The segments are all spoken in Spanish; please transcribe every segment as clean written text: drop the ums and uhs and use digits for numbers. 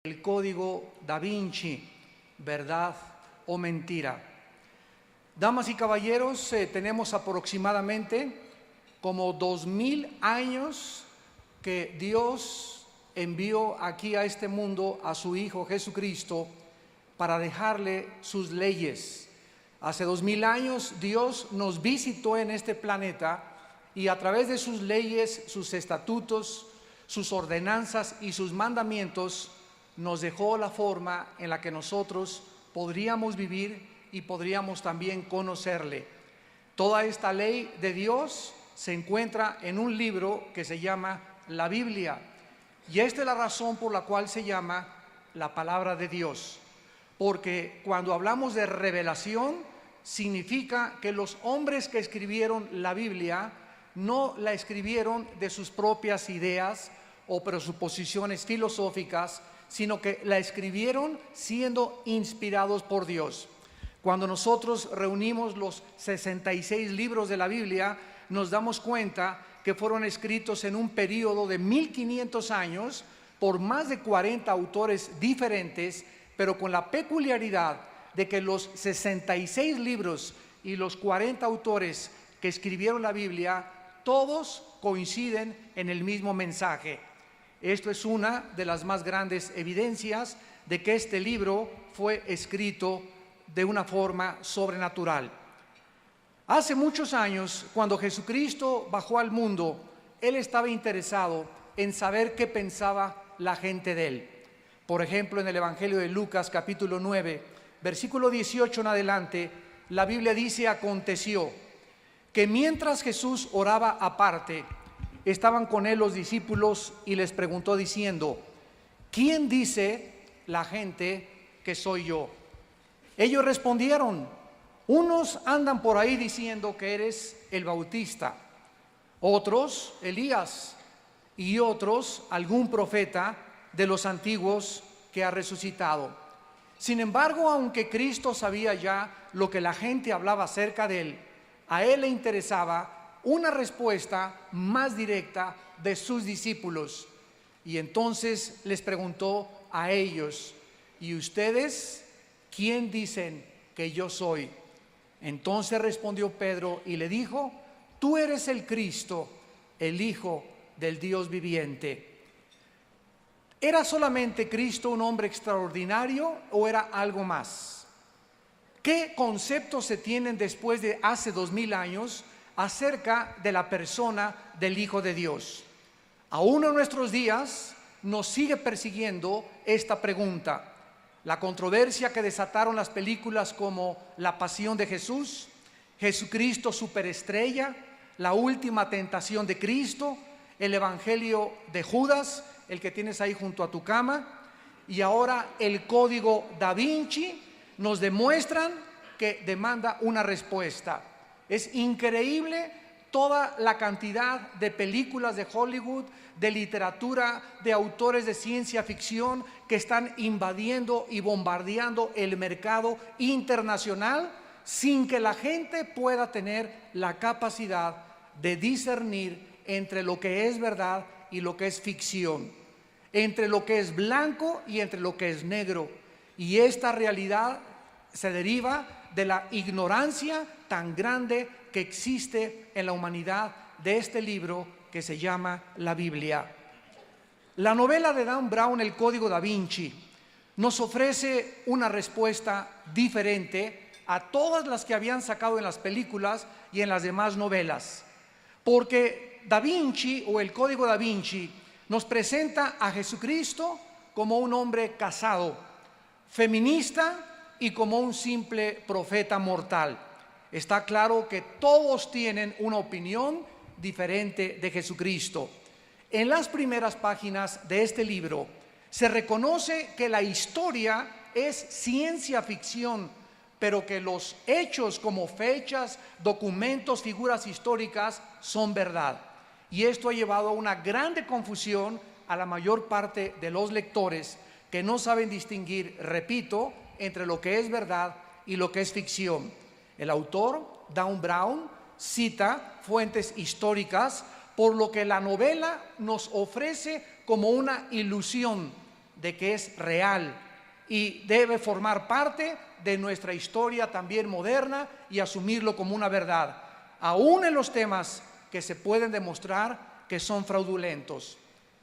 El código Da Vinci, verdad o mentira. Damas y caballeros, tenemos aproximadamente como 2000 años que Dios envió aquí a este mundo a su Hijo Jesucristo para dejarle sus leyes. Hace 2000 años Dios nos visitó en este planeta y a través de sus leyes, sus estatutos, sus ordenanzas y sus mandamientos nos dejó la forma en la que nosotros podríamos vivir y podríamos también conocerle. Toda esta ley de Dios se encuentra en un libro que se llama la Biblia, y esta es la razón por la cual se llama la palabra de Dios, porque cuando hablamos de revelación significa que los hombres que escribieron la Biblia no la escribieron de sus propias ideas o presuposiciones filosóficas, sino que la escribieron siendo inspirados por Dios. Cuando nosotros reunimos los 66 libros de la Biblia, nos damos cuenta que fueron escritos en un periodo de 1500 años por más de 40 autores diferentes, pero con la peculiaridad de que los 66 libros y los 40 autores que escribieron la Biblia, todos coinciden en el mismo mensaje. Esto es una de las más grandes evidencias de que este libro fue escrito de una forma sobrenatural. Hace muchos años, cuando Jesucristo bajó al mundo, Él estaba interesado en saber qué pensaba la gente de Él. Por ejemplo, en el Evangelio de Lucas, capítulo 9, versículo 18 en adelante, la Biblia dice: aconteció que mientras Jesús oraba aparte, estaban con él los discípulos y les preguntó diciendo: ¿quién dice la gente que soy yo? Ellos respondieron: unos andan por ahí diciendo que eres el Bautista, otros Elías, y otros algún profeta de los antiguos que ha resucitado. Sin embargo, aunque Cristo sabía ya lo que la gente hablaba acerca de él, a él le interesaba una respuesta más directa de sus discípulos, y entonces les preguntó a ellos: ¿y ustedes quién dicen que yo soy? Entonces respondió Pedro y le dijo: tú eres el Cristo, el Hijo del Dios viviente. ¿Era solamente Cristo un hombre extraordinario o era algo más? ¿Qué conceptos se tienen después de hace 2000 años acerca de la persona del Hijo de Dios? Aún en nuestros días nos sigue persiguiendo esta pregunta. La controversia que desataron las películas como La Pasión de Jesús, Jesucristo Superestrella, La Última Tentación de Cristo, el Evangelio de Judas, el que tienes ahí junto a tu cama, y ahora el Código Da Vinci, nos demuestran que demanda una respuesta. Es increíble toda la cantidad de películas de Hollywood, de literatura, de autores de ciencia ficción que están invadiendo y bombardeando el mercado internacional sin que la gente pueda tener la capacidad de discernir entre lo que es verdad y lo que es ficción, entre lo que es blanco y entre lo que es negro. Y esta realidad se deriva de la ignorancia tan grande que existe en la humanidad de este libro que se llama la Biblia. La novela de Dan Brown, El Código Da Vinci, nos ofrece una respuesta diferente a todas las que habían sacado en las películas y en las demás novelas, porque Da Vinci, o el Código Da Vinci, nos presenta a Jesucristo como un hombre casado, feminista y como un simple profeta mortal. Está claro que todos tienen una opinión diferente de Jesucristo. En las primeras páginas de este libro se reconoce que la historia es ciencia ficción, pero que los hechos como fechas, documentos, figuras históricas son verdad. Y esto ha llevado a una grande confusión a la mayor parte de los lectores que no saben distinguir, repito, entre lo que es verdad y lo que es ficción. El autor, Dan Brown, cita fuentes históricas, por lo que la novela nos ofrece como una ilusión de que es real y debe formar parte de nuestra historia también moderna y asumirlo como una verdad, aún en los temas que se pueden demostrar que son fraudulentos.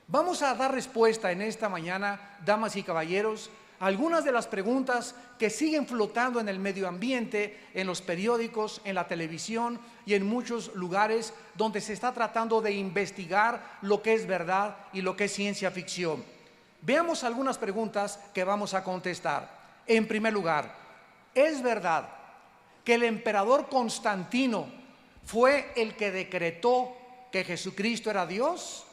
Vamos a dar respuesta en esta mañana, damas y caballeros, a algunas de las preguntas que siguen flotando en el medio ambiente, en los periódicos, en la televisión y en muchos lugares donde se está tratando de investigar lo que es verdad y lo que es ciencia ficción. Veamos algunas preguntas que vamos a contestar. En primer lugar, ¿es verdad que el emperador Constantino fue el que decretó que Jesucristo era Dios?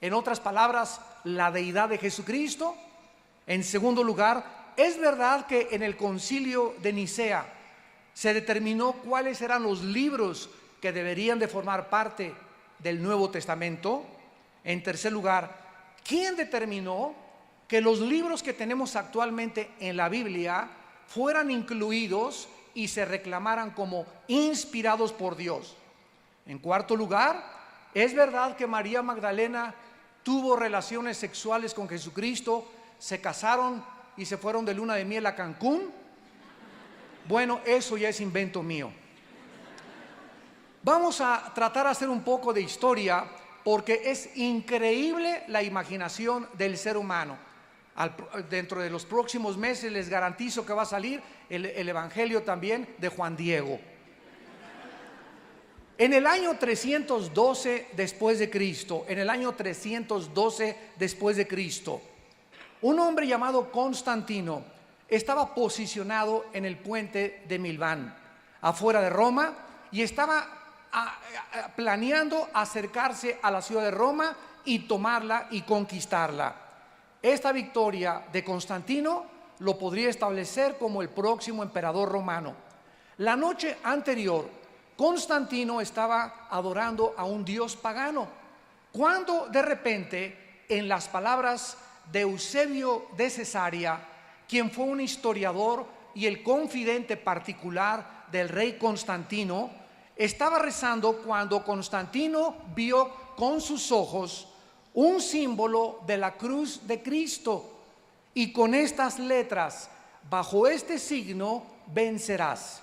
En otras palabras, la deidad de Jesucristo. En segundo lugar, ¿es verdad que en el concilio de Nicea se determinó cuáles eran los libros que deberían de formar parte del Nuevo Testamento? En tercer lugar, ¿quién determinó que los libros que tenemos actualmente en la Biblia fueran incluidos y se reclamaran como inspirados por Dios? En cuarto lugar, ¿es verdad que María Magdalena tuvo relaciones sexuales con Jesucristo, se casaron y se fueron de luna de miel a Cancún? Bueno, eso ya es invento mío. Vamos a tratar de hacer un poco de historia porque es increíble la imaginación del ser humano. Dentro de los próximos meses les garantizo que va a salir el Evangelio también de Juan Diego. En el año 312 después de Cristo, un hombre llamado Constantino estaba posicionado en el puente de Milán, afuera de Roma, y estaba planeando acercarse a la ciudad de Roma y tomarla y conquistarla. Esta victoria de Constantino lo podría establecer como el próximo emperador romano. La noche anterior, Constantino estaba adorando a un dios pagano, cuando de repente, en las palabras de Eusebio de Cesarea, quien fue un historiador y el confidente particular del rey Constantino, estaba rezando cuando Constantino vio con sus ojos un símbolo de la cruz de Cristo, y con estas letras: bajo este signo vencerás.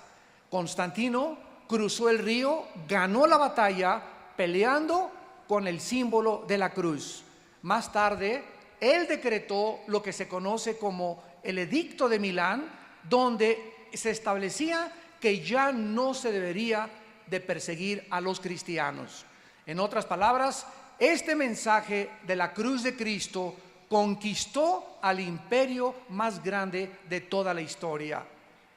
Constantino cruzó el río, ganó la batalla peleando con el símbolo de la cruz. Más tarde, él decretó lo que se conoce como el Edicto de Milán, donde se establecía que ya no se debería de perseguir a los cristianos. En otras palabras, este mensaje de la cruz de Cristo conquistó al imperio más grande de toda la historia.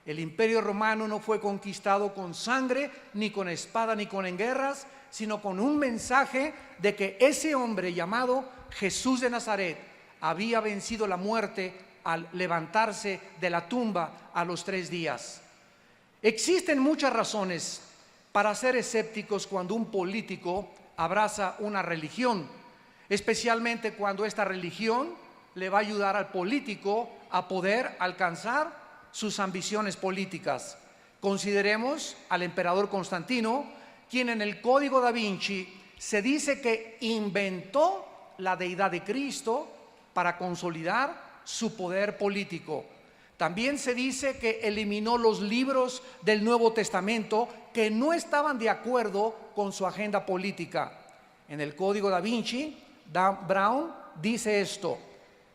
El imperio romano no fue conquistado con sangre, ni con espada, ni con guerras, sino con un mensaje de que ese hombre llamado Jesús de Nazaret había vencido la muerte al levantarse de la tumba a los 3 días. Existen muchas razones para ser escépticos cuando un político abraza una religión, especialmente cuando esta religión le va a ayudar al político a poder alcanzar sus ambiciones políticas. Consideremos al emperador Constantino, quien en el Código da Vinci se dice que inventó la deidad de Cristo para consolidar su poder político. También se dice que eliminó los libros del Nuevo Testamento que no estaban de acuerdo con su agenda política. En el Código da Vinci, Dan Brown dice esto: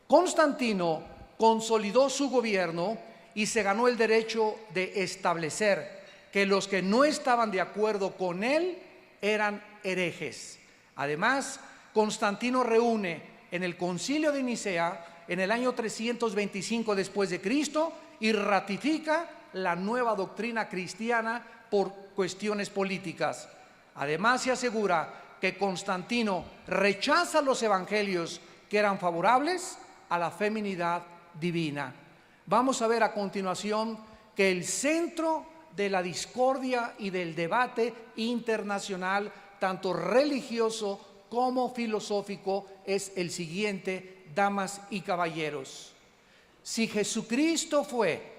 Constantino consolidó su gobierno y se ganó el derecho de establecer que los que no estaban de acuerdo con él eran herejes. Además, Constantino reúne en el concilio de Nicea en el año 325 después de Cristo y ratifica la nueva doctrina cristiana por cuestiones políticas. Además, se asegura que Constantino rechaza los evangelios que eran favorables a la feminidad divina. Vamos a ver a continuación que el centro de la discordia y del debate internacional, tanto religioso como filosófico, es el siguiente, damas y caballeros. Si Jesucristo fue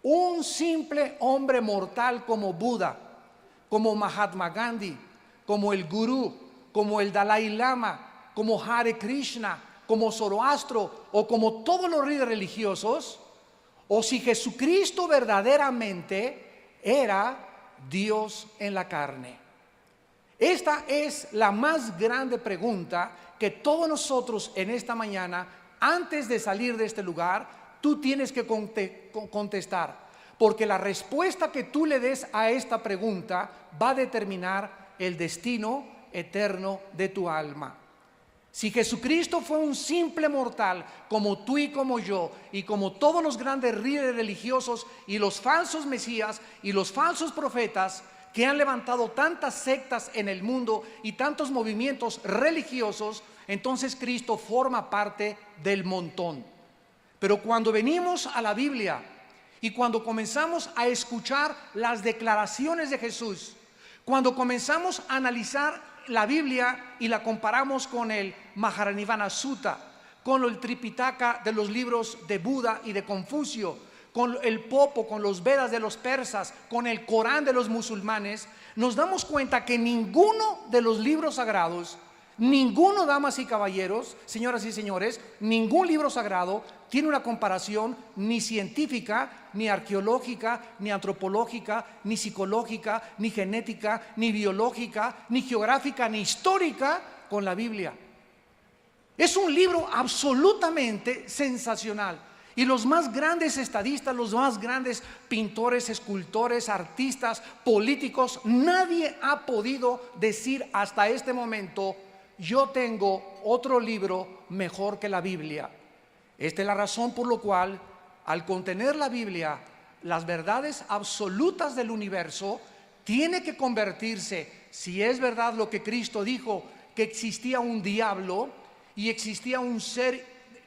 un simple hombre mortal como Buda, como Mahatma Gandhi, como el Gurú, como el Dalai Lama, como Hare Krishna, como Zoroastro o como todos los líderes religiosos, o si Jesucristo verdaderamente era Dios en la carne. Esta es la más grande pregunta que todos nosotros en esta mañana, antes de salir de este lugar, tú tienes que contestar, porque la respuesta que tú le des a esta pregunta va a determinar el destino eterno de tu alma. Si Jesucristo fue un simple mortal como tú y como yo, y como todos los grandes líderes religiosos y los falsos mesías y los falsos profetas que han levantado tantas sectas en el mundo y tantos movimientos religiosos, entonces Cristo forma parte del montón. Pero cuando venimos a la Biblia y cuando comenzamos a escuchar las declaraciones de Jesús, cuando comenzamos a analizar la Biblia y la comparamos con el Mahajanivana Sutta, con el Tripitaka de los libros de Buda y de Confucio, con el Popo, con los Vedas de los persas, con el Corán de los musulmanes, nos damos cuenta que ninguno de los libros sagrados, ninguno, damas y caballeros, señoras y señores, ningún libro sagrado tiene una comparación ni científica, ni arqueológica, ni antropológica, ni psicológica, ni genética, ni biológica, ni geográfica, ni histórica con la Biblia. Es un libro absolutamente sensacional. Y los más grandes estadistas, los más grandes pintores, escultores, artistas, políticos, nadie ha podido decir hasta este momento: yo tengo otro libro mejor que la Biblia. Esta es la razón por la cual, al contener la Biblia, las verdades absolutas del universo, tiene que convertirse, si es verdad lo que Cristo dijo, que existía un diablo y existía un ser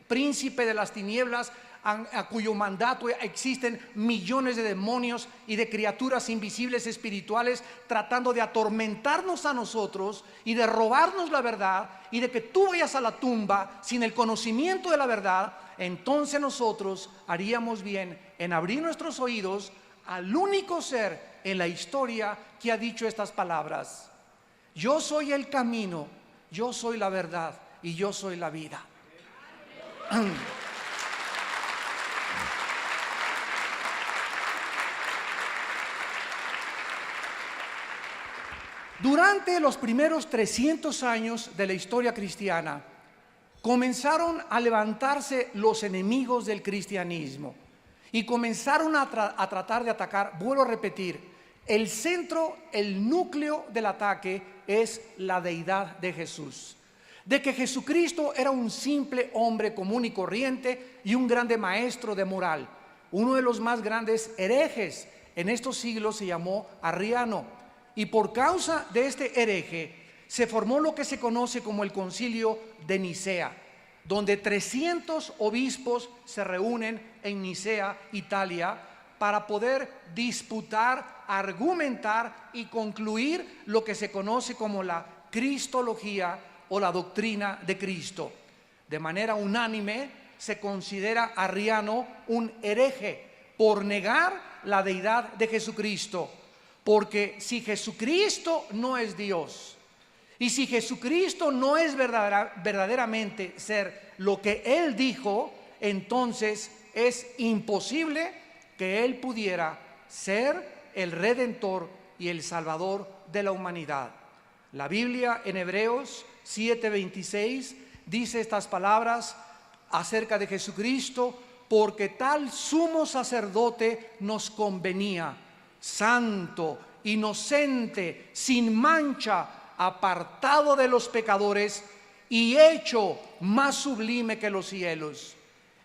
príncipe de las tinieblas, a cuyo mandato existen millones de demonios y de criaturas invisibles espirituales tratando de atormentarnos a nosotros y de robarnos la verdad, y de que tú vayas a la tumba sin el conocimiento de la verdad, entonces nosotros haríamos bien en abrir nuestros oídos al único ser en la historia que ha dicho estas palabras: yo soy el camino, yo soy la verdad y yo soy la vida. Durante los primeros 300 años de la historia cristiana, comenzaron a levantarse los enemigos del cristianismo y comenzaron a tratar de atacar. Vuelvo a repetir, el centro, el núcleo del ataque es la deidad de Jesús. De que Jesucristo era un simple hombre común y corriente y un grande maestro de moral. Uno de los más grandes herejes en estos siglos se llamó Arriano. Y por causa de este hereje se formó lo que se conoce como el Concilio de Nicea, donde 300 obispos se reúnen en Nicea, Italia, para poder disputar, argumentar y concluir lo que se conoce como la cristología o la doctrina de Cristo. De manera unánime se considera a Arriano un hereje por negar la deidad de Jesucristo. Porque si Jesucristo no es Dios, y si Jesucristo no es verdaderamente ser lo que Él dijo, entonces es imposible que Él pudiera ser el Redentor y el Salvador de la humanidad. La Biblia en Hebreos 7:26 dice estas palabras acerca de Jesucristo: porque tal sumo sacerdote nos convenía, santo, inocente, sin mancha, apartado de los pecadores y hecho más sublime que los cielos.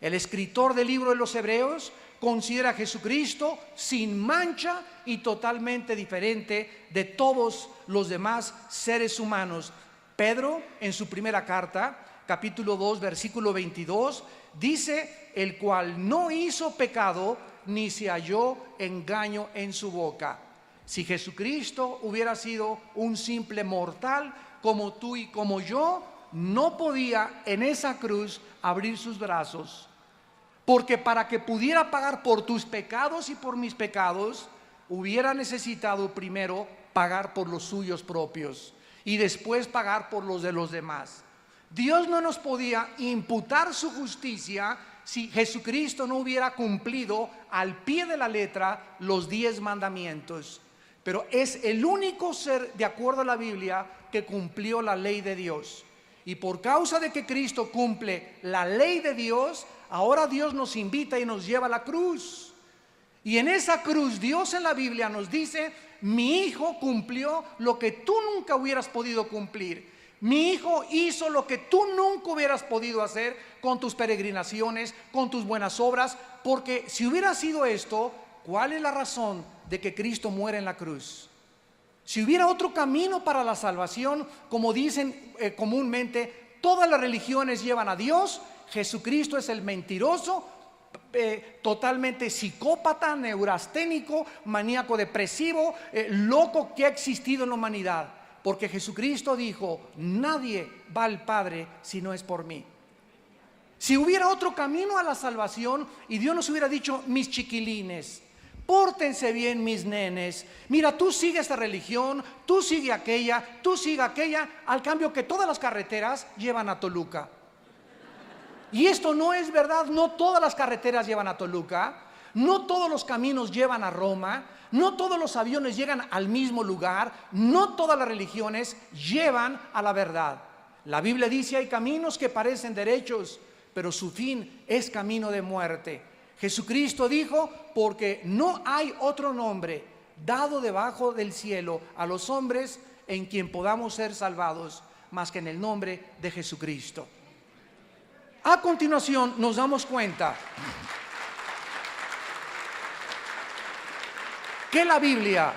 El escritor del libro de los Hebreos considera a Jesucristo sin mancha y totalmente diferente de todos los demás seres humanos. Pedro, en su primera carta, capítulo 2, versículo 22, dice: el cual no hizo pecado, ni se halló engaño en su boca. Si Jesucristo hubiera sido un simple mortal como tú y como yo, no podía en esa cruz abrir sus brazos, porque para que pudiera pagar por tus pecados y por mis pecados, hubiera necesitado primero pagar por los suyos propios y después pagar por los de los demás. Dios no nos podía imputar su justicia si Jesucristo no hubiera cumplido al pie de la letra los 10 mandamientos. Pero es el único ser, de acuerdo a la Biblia, que cumplió la ley de Dios. Y por causa de que Cristo cumple la ley de Dios, ahora Dios nos invita y nos lleva a la cruz. Y en esa cruz Dios en la Biblia nos dice: mi hijo cumplió lo que tú nunca hubieras podido cumplir. Mi hijo hizo lo que tú nunca hubieras podido hacer con tus peregrinaciones, con tus buenas obras. Porque si hubiera sido esto, ¿cuál es la razón de que Cristo muere en la cruz? Si hubiera otro camino para la salvación, como dicen comúnmente, todas las religiones llevan a Dios. Jesucristo es el mentiroso, totalmente psicópata, neurasténico, maníaco depresivo, loco que ha existido en la humanidad. Porque Jesucristo dijo: nadie va al Padre si no es por mí. Si hubiera otro camino a la salvación y Dios nos hubiera dicho: mis chiquilines, pórtense bien, mis nenes, mira, tú sigue esta religión, tú sigue aquella, tú sigue aquella, al cambio que todas las carreteras llevan a Toluca. Y esto no es verdad. No todas las carreteras llevan a Toluca, no todos los caminos llevan a Roma, no todos los aviones llegan al mismo lugar, no todas las religiones llevan a la verdad. La Biblia dice: hay caminos que parecen derechos, pero su fin es camino de muerte. Jesucristo dijo: porque no hay otro nombre dado debajo del cielo a los hombres en quien podamos ser salvados, más que en el nombre de Jesucristo. A continuación nos damos cuenta que la Biblia,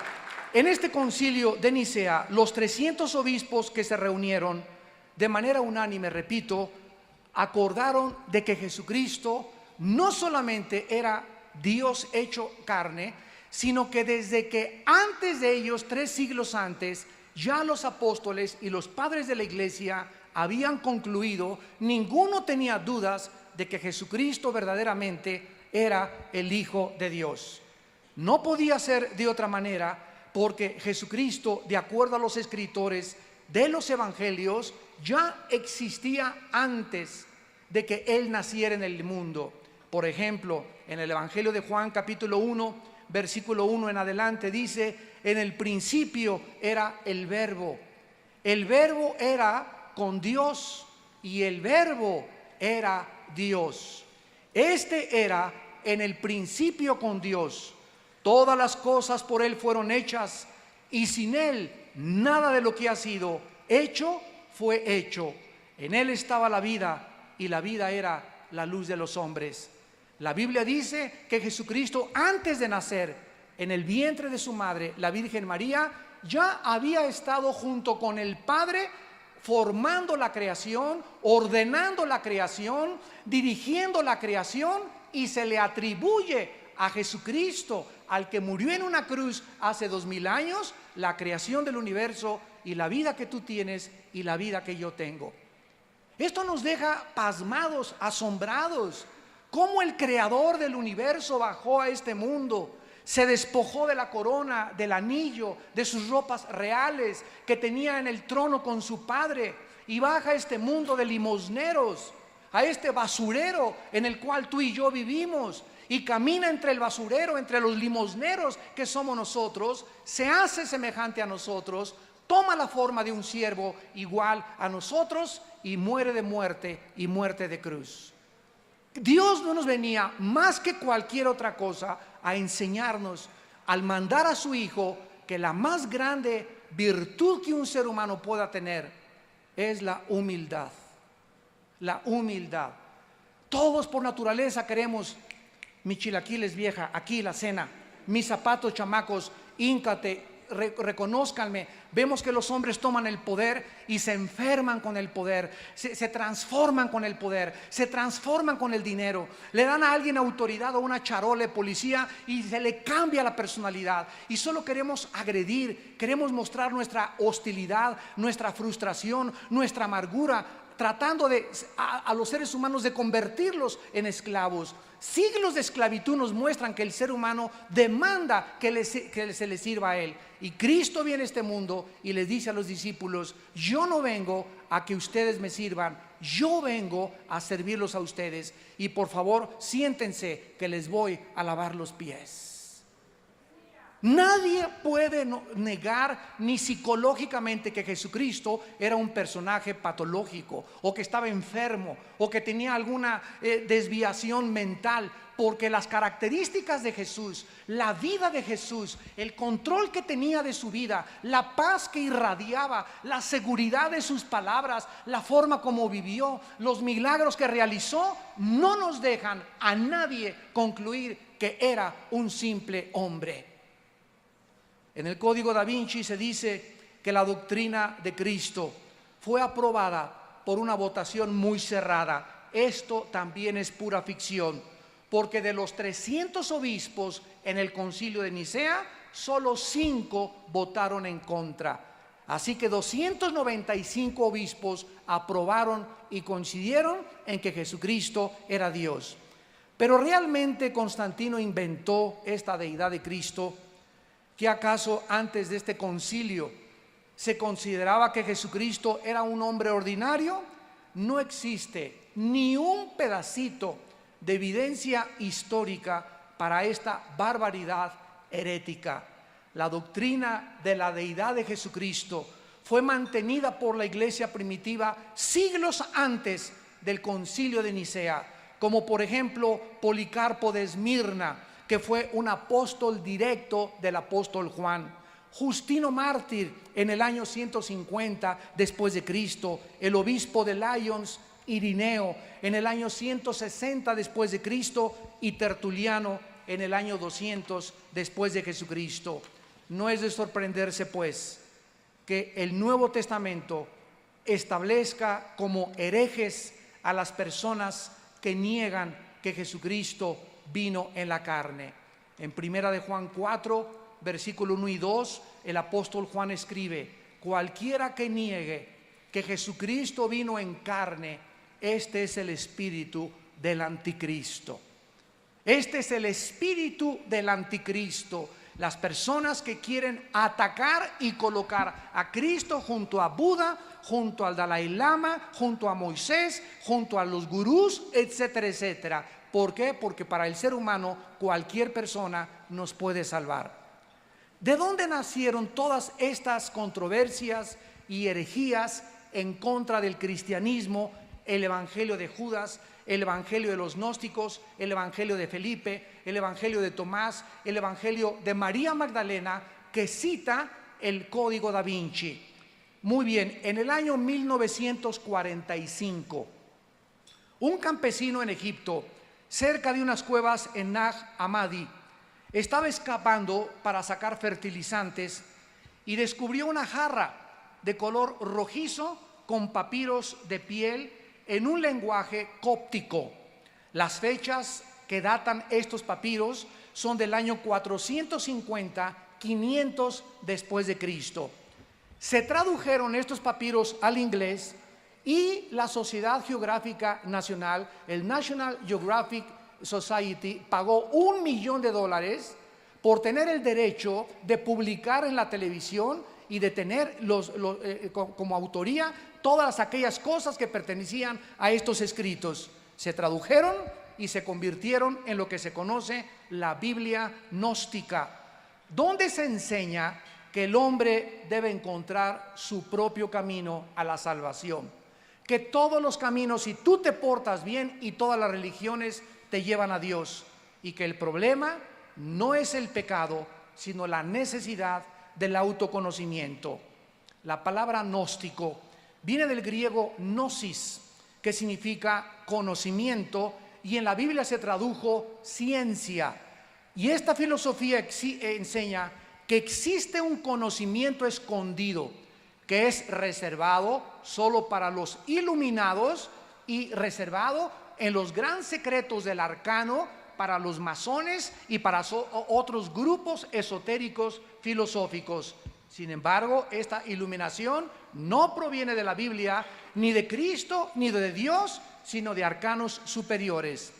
en este concilio de Nicea, los 300 obispos que se reunieron de manera unánime, repito, acordaron de que Jesucristo no solamente era Dios hecho carne, sino que desde que antes de ellos, 3 siglos antes, ya los apóstoles y los padres de la iglesia habían concluido, ninguno tenía dudas de que Jesucristo verdaderamente era el Hijo de Dios. No podía ser de otra manera, porque Jesucristo, de acuerdo a los escritores de los evangelios, ya existía antes de que Él naciera en el mundo. Por ejemplo, en el Evangelio de Juan capítulo 1, versículo 1 en adelante, dice: en el principio era el Verbo era con Dios y el Verbo era Dios. Este era en el principio con Dios. Todas las cosas por Él fueron hechas, y sin Él nada de lo que ha sido hecho fue hecho. En Él estaba la vida, y la vida era la luz de los hombres. La Biblia dice que Jesucristo, antes de nacer en el vientre de su madre, la Virgen María, ya había estado junto con el Padre, formando la creación, ordenando la creación, dirigiendo la creación, y se le atribuye a Jesucristo, al que murió en una cruz hace 2000 años, la creación del universo y la vida que tú tienes y la vida que yo tengo. Esto nos deja pasmados, asombrados. Cómo el creador del universo bajó a este mundo, se despojó de la corona, del anillo, de sus ropas reales que tenía en el trono con su padre, y baja a este mundo de limosneros, a este basurero en el cual tú y yo vivimos, y camina entre el basurero, entre los limosneros que somos nosotros, se hace semejante a nosotros, toma la forma de un siervo igual a nosotros y muere de muerte, y muerte de cruz. Dios no nos venía más que cualquier otra cosa a enseñarnos, al mandar a su Hijo, que la más grande virtud que un ser humano pueda tener es la humildad. La humildad. Todos por naturaleza queremos: mis chilaquiles, vieja, aquí la cena, mis zapatos, chamacos, híncate, reconózcanme. Vemos que los hombres toman el poder y se enferman con el poder, se transforman con el poder, se transforman con el dinero. Le dan a alguien autoridad o una charola, policía, y se le cambia la personalidad. Y solo queremos agredir, queremos mostrar nuestra hostilidad, nuestra frustración, nuestra amargura. tratando a los seres humanos de convertirlos en esclavos. Siglos de esclavitud nos muestran que el ser humano demanda que se le sirva a él. Y Cristo viene a este mundo y les dice a los discípulos: yo no vengo a que ustedes me sirvan, yo vengo a servirlos a ustedes. Y por favor, siéntense que les voy a lavar los pies. Nadie puede negar ni psicológicamente que Jesucristo era un personaje patológico, o que estaba enfermo, o que tenía alguna desviación mental, porque las características de Jesús, la vida de Jesús, el control que tenía de su vida, la paz que irradiaba, la seguridad de sus palabras, la forma como vivió, los milagros que realizó, no nos dejan a nadie concluir que era un simple hombre. En el Código Da Vinci se dice que la doctrina de Cristo fue aprobada por una votación muy cerrada. Esto también es pura ficción, porque de los 300 obispos en el Concilio de Nicea, solo 5 votaron en contra. Así que 295 obispos aprobaron y coincidieron en que Jesucristo era Dios. Pero ¿realmente Constantino inventó esta deidad de Cristo? ¿Qué acaso antes de este concilio se consideraba que Jesucristo era un hombre ordinario? No existe ni un pedacito de evidencia histórica para esta barbaridad herética. La doctrina de la deidad de Jesucristo fue mantenida por la iglesia primitiva siglos antes del concilio de Nicea, como por ejemplo Policarpo de Esmirna, que fue un apóstol directo del apóstol Juan. Justino Mártir en el año 150 después de Cristo, el obispo de Lyons, Irineo, en el año 160 después de Cristo, y Tertuliano en el año 200 después de Jesucristo. No es de sorprenderse pues que el Nuevo Testamento establezca como herejes a las personas que niegan que Jesucristo vino en la carne. En primera de Juan 4, versículo 1 y 2, el apóstol Juan escribe: cualquiera que niegue que Jesucristo vino en carne, este es el espíritu del anticristo. Este es el espíritu del anticristo. Las personas que quieren atacar y colocar a Cristo junto a Buda, junto al Dalai Lama, junto a Moisés, junto a los gurús, etcétera, etcétera. ¿Por qué? Porque para el ser humano cualquier persona nos puede salvar. ¿De dónde nacieron todas estas controversias y herejías en contra del cristianismo? El evangelio de Judas, el evangelio de los gnósticos, el evangelio de Felipe, el evangelio de Tomás, el evangelio de María Magdalena, que cita el Código Da Vinci. Muy bien, en el año 1945, un campesino en Egipto, cerca de unas cuevas en Nag Hammadi, estaba escapando para sacar fertilizantes y descubrió una jarra de color rojizo con papiros de piel en un lenguaje cóptico. Las fechas que datan estos papiros son del año 450, 500 después de Cristo. Se tradujeron estos papiros al inglés y la Sociedad Geográfica Nacional, el National Geographic Society, pagó $1 millón por tener el derecho de publicar en la televisión y de tener como autoría todas aquellas cosas que pertenecían a estos escritos. Se tradujeron y se convirtieron en lo que se conoce la Biblia gnóstica, donde se enseña que el hombre debe encontrar su propio camino a la salvación, que todos los caminos, si tú te portas bien, y todas las religiones te llevan a Dios, y que el problema no es el pecado, sino la necesidad del autoconocimiento. La palabra gnóstico viene del griego gnosis, que significa conocimiento, y en la Biblia se tradujo ciencia. Y esta filosofía enseña que existe un conocimiento escondido que es reservado solo para los iluminados y reservado en los grandes secretos del arcano para los masones y para otros grupos esotéricos filosóficos. Sin embargo, esta iluminación no proviene de la Biblia, ni de Cristo, ni de Dios, sino de arcanos superiores.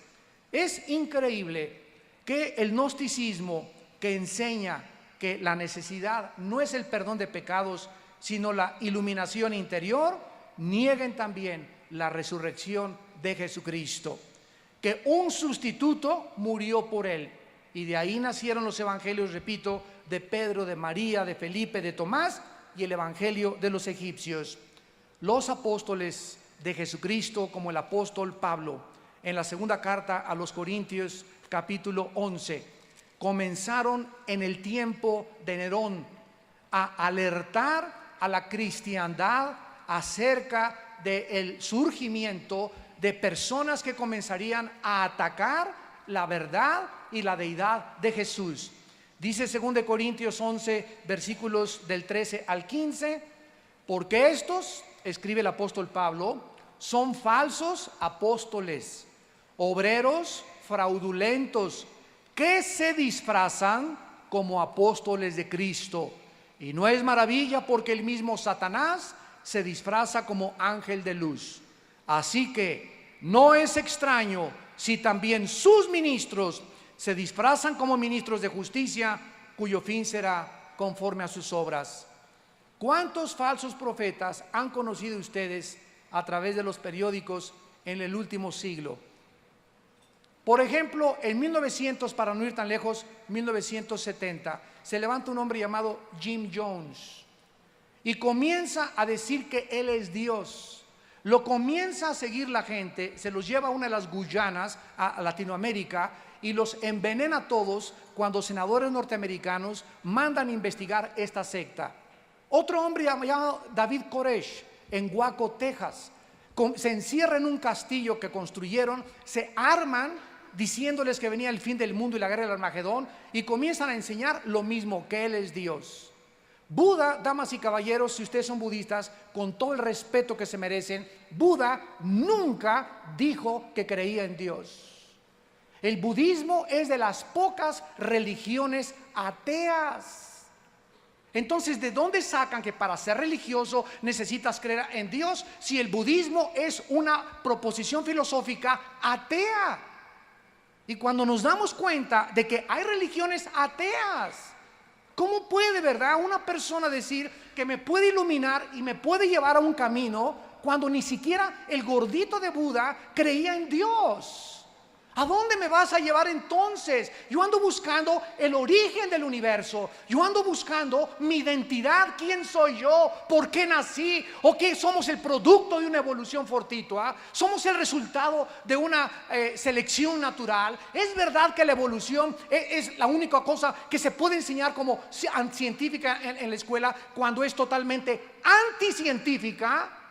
Es increíble que el gnosticismo, que enseña que la necesidad no es el perdón de pecados, sino la iluminación interior, nieguen también la resurrección de Jesucristo, que un sustituto murió por él. Y de ahí nacieron los evangelios, repito, de Pedro, de María, de Felipe, de Tomás y el evangelio de los egipcios. Los apóstoles de Jesucristo, como el apóstol Pablo, en la segunda carta a los Corintios, capítulo 11, comenzaron en el tiempo de Nerón a alertar a la cristiandad acerca del surgimiento de personas que comenzarían a atacar la verdad y la deidad de Jesús. Dice 2 Corintios 11, versículos del 13 al 15, porque estos, escribe el apóstol Pablo, son falsos apóstoles, obreros fraudulentos, que se disfrazan como apóstoles de Cristo. Y no es maravilla, porque el mismo Satanás se disfraza como ángel de luz. Así que no es extraño si también sus ministros se disfrazan como ministros de justicia, cuyo fin será conforme a sus obras. ¿Cuántos falsos profetas han conocido ustedes a través de los periódicos en el último siglo? Por ejemplo, en 1900, para no ir tan lejos, 1970, se levanta un hombre llamado Jim Jones y comienza a decir que él es Dios. Lo comienza a seguir la gente, se los lleva a una de las Guyanas, a Latinoamérica, y los envenena a todos cuando senadores norteamericanos mandan investigar esta secta. Otro hombre llamado David Koresh, en Waco, Texas, se encierra en un castillo que construyeron, se arman diciéndoles que venía el fin del mundo y la guerra del Armagedón, y comienzan a enseñar lo mismo, que él es Dios. Buda, damas y caballeros, si ustedes son budistas, con todo el respeto que se merecen, Buda nunca dijo que creía en Dios. El budismo es de las pocas religiones ateas. Entonces, ¿de dónde sacan que para ser religioso necesitas creer en Dios si el budismo es una proposición filosófica atea? Y cuando nos damos cuenta de que hay religiones ateas, ¿cómo puede, verdad, una persona decir que me puede iluminar y me puede llevar a un camino cuando ni siquiera el gordito de Buda creía en Dios? ¿A dónde me vas a llevar entonces? Yo ando buscando el origen del universo. Yo ando buscando mi identidad. ¿Quién soy yo? ¿Por qué nací? ¿O qué somos el producto de una evolución fortuita? ¿Somos el resultado de una selección natural? ¿Es verdad que la evolución es la única cosa que se puede enseñar como científica en la escuela cuando es totalmente anticientífica?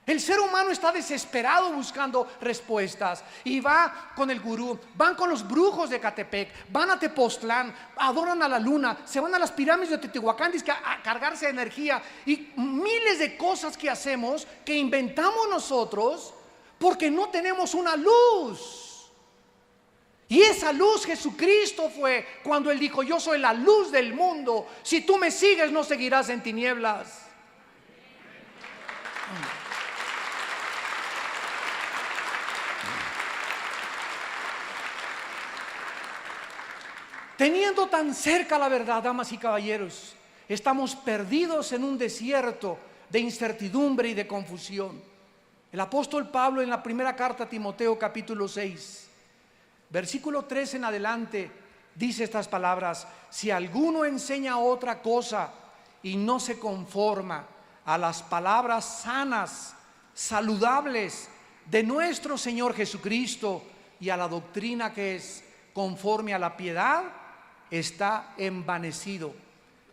El ser humano está desesperado buscando respuestas y va con el gurú, van con los brujos de Catepec, van a Tepoztlán, adoran a la luna, se van a las pirámides de Teotihuacán a cargarse de energía y miles de cosas que hacemos, que inventamos nosotros porque no tenemos una luz. Y esa luz Jesucristo fue cuando Él dijo: yo soy la luz del mundo, si tú me sigues no seguirás en tinieblas. Teniendo tan cerca la verdad, damas y caballeros, estamos perdidos en un desierto de incertidumbre y de confusión. El apóstol Pablo, en la primera carta a Timoteo, capítulo 6, versículo 3 en adelante, dice estas palabras: si alguno enseña otra cosa y no se conforma a las palabras sanas, saludables de nuestro Señor Jesucristo y a la doctrina que es conforme a la piedad, está envanecido,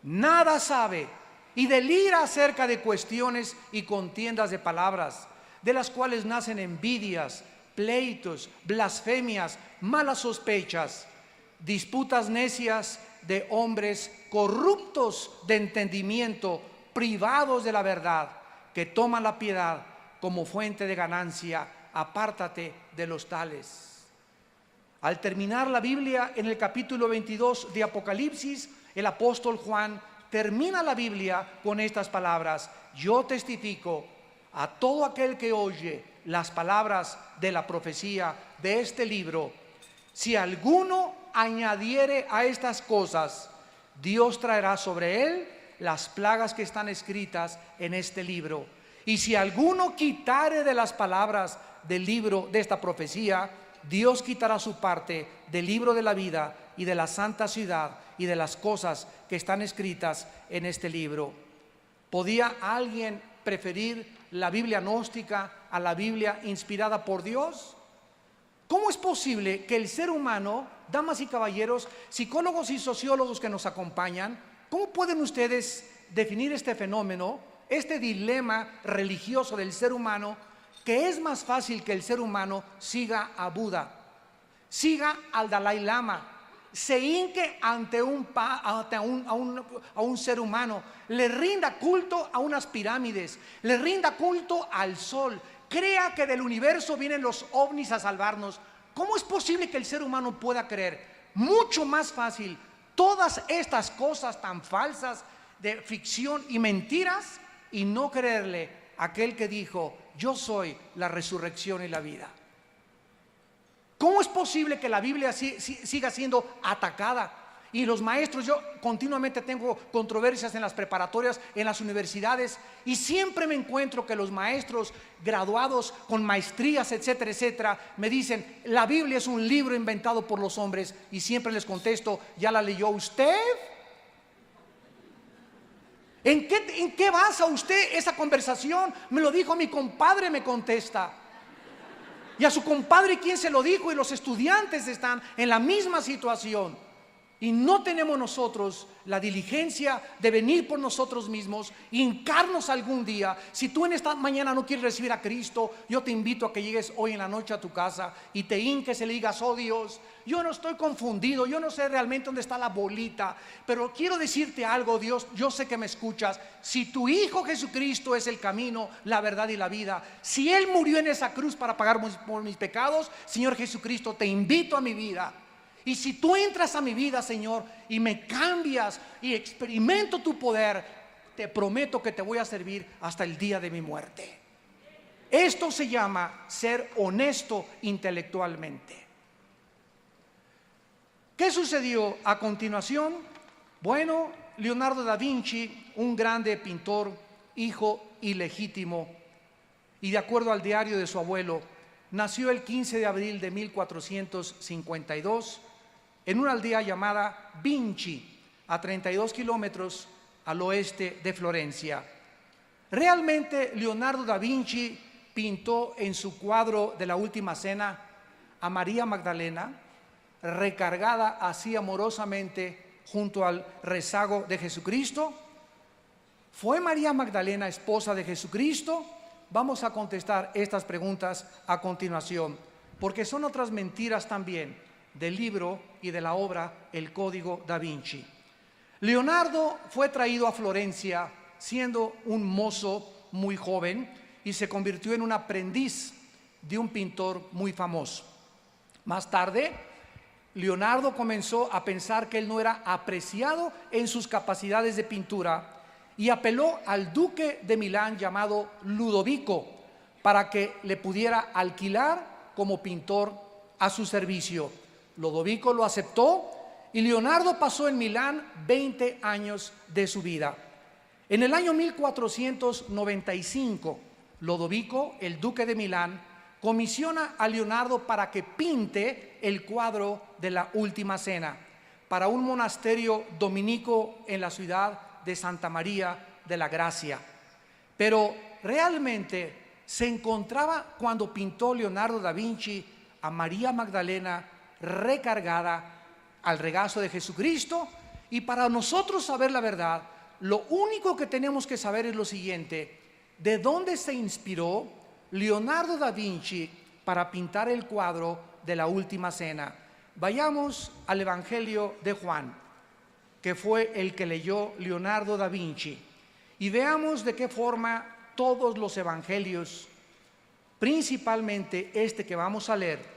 nada sabe y delira acerca de cuestiones y contiendas de palabras, de las cuales nacen envidias, pleitos, blasfemias, malas sospechas, disputas necias de hombres corruptos de entendimiento, privados de la verdad, que toman la piedad como fuente de ganancia. Apártate de los tales. Al terminar la Biblia, en el capítulo 22 de Apocalipsis, el apóstol Juan termina la Biblia con estas palabras: yo testifico a todo aquel que oye las palabras de la profecía de este libro, si alguno añadiere a estas cosas, Dios traerá sobre él las plagas que están escritas en este libro. Y si alguno quitare de las palabras del libro de esta profecía, Dios quitará su parte del libro de la vida y de la santa ciudad y de las cosas que están escritas en este libro. ¿Podía alguien preferir la Biblia gnóstica a la Biblia inspirada por Dios? ¿Cómo es posible que el ser humano, damas y caballeros, psicólogos y sociólogos que nos acompañan, cómo pueden ustedes definir este fenómeno, este dilema religioso del ser humano, que es más fácil que el ser humano siga a Buda, siga al Dalai Lama, se hinque ante un ser humano, le rinda culto a unas pirámides, le rinda culto al sol, crea que del universo vienen los ovnis a salvarnos? ¿Cómo es posible que el ser humano pueda creer mucho más fácil todas estas cosas tan falsas de ficción y mentiras y no creerle a aquel que dijo: yo soy la resurrección y la vida? ¿Cómo es posible que la Biblia siga siendo atacada? Y los maestros, yo continuamente tengo controversias en las preparatorias, en las universidades, y siempre me encuentro que los maestros graduados con maestrías, etcétera, etcétera, me dicen: la Biblia es un libro inventado por los hombres. Y siempre les contesto: ¿ya la leyó usted? ¿En qué basa usted esa conversación? Me lo dijo mi compadre, me contesta. Y a su compadre, ¿quién se lo dijo? Y los estudiantes están en la misma situación. Y no tenemos nosotros la diligencia de venir por nosotros mismos, hincarnos algún día. Si tú en esta mañana no quieres recibir a Cristo, yo te invito a que llegues hoy en la noche a tu casa y te hinques y le digas: oh Dios, yo no estoy confundido, yo no sé realmente dónde está la bolita, pero quiero decirte algo, Dios, yo sé que me escuchas. Si tu Hijo Jesucristo es el camino, la verdad y la vida, si Él murió en esa cruz para pagar por mis pecados, Señor Jesucristo, te invito a mi vida. Y si tú entras a mi vida, Señor, y me cambias y experimento tu poder, te prometo que te voy a servir hasta el día de mi muerte. Esto se llama ser honesto intelectualmente. ¿Qué sucedió a continuación? Bueno, Leonardo da Vinci, un grande pintor, hijo ilegítimo, y de acuerdo al diario de su abuelo, nació el 15 de abril de 1452 en una aldea llamada Vinci, a 32 kilómetros al oeste de Florencia. Realmente Leonardo da Vinci pintó en su cuadro de la Última Cena a María Magdalena recargada así amorosamente junto al rezago de Jesucristo. ¿Fue María Magdalena esposa de Jesucristo? Vamos a contestar estas preguntas a continuación, porque son otras mentiras también del libro y de la obra El Código da Vinci. Leonardo fue traído a Florencia siendo un mozo muy joven y se convirtió en un aprendiz de un pintor muy famoso. Más tarde, Leonardo comenzó a pensar que él no era apreciado en sus capacidades de pintura y apeló al duque de Milán llamado Ludovico para que le pudiera alquilar como pintor a su servicio. Ludovico lo aceptó y Leonardo pasó en Milán 20 años de su vida. En el año 1495, Ludovico, el duque de Milán, comisiona a Leonardo para que pinte el cuadro de la Última Cena para un monasterio dominico en la ciudad de Santa María de la Gracia. Pero realmente se encontraba, cuando pintó Leonardo da Vinci a María Magdalena recargada al regazo de Jesucristo. Y para nosotros saber la verdad, lo único que tenemos que saber es lo siguiente: ¿de dónde se inspiró Leonardo da Vinci para pintar el cuadro de la Última Cena? Vayamos al Evangelio de Juan, que fue el que leyó Leonardo da Vinci, y veamos de qué forma todos los evangelios, principalmente este que vamos a leer,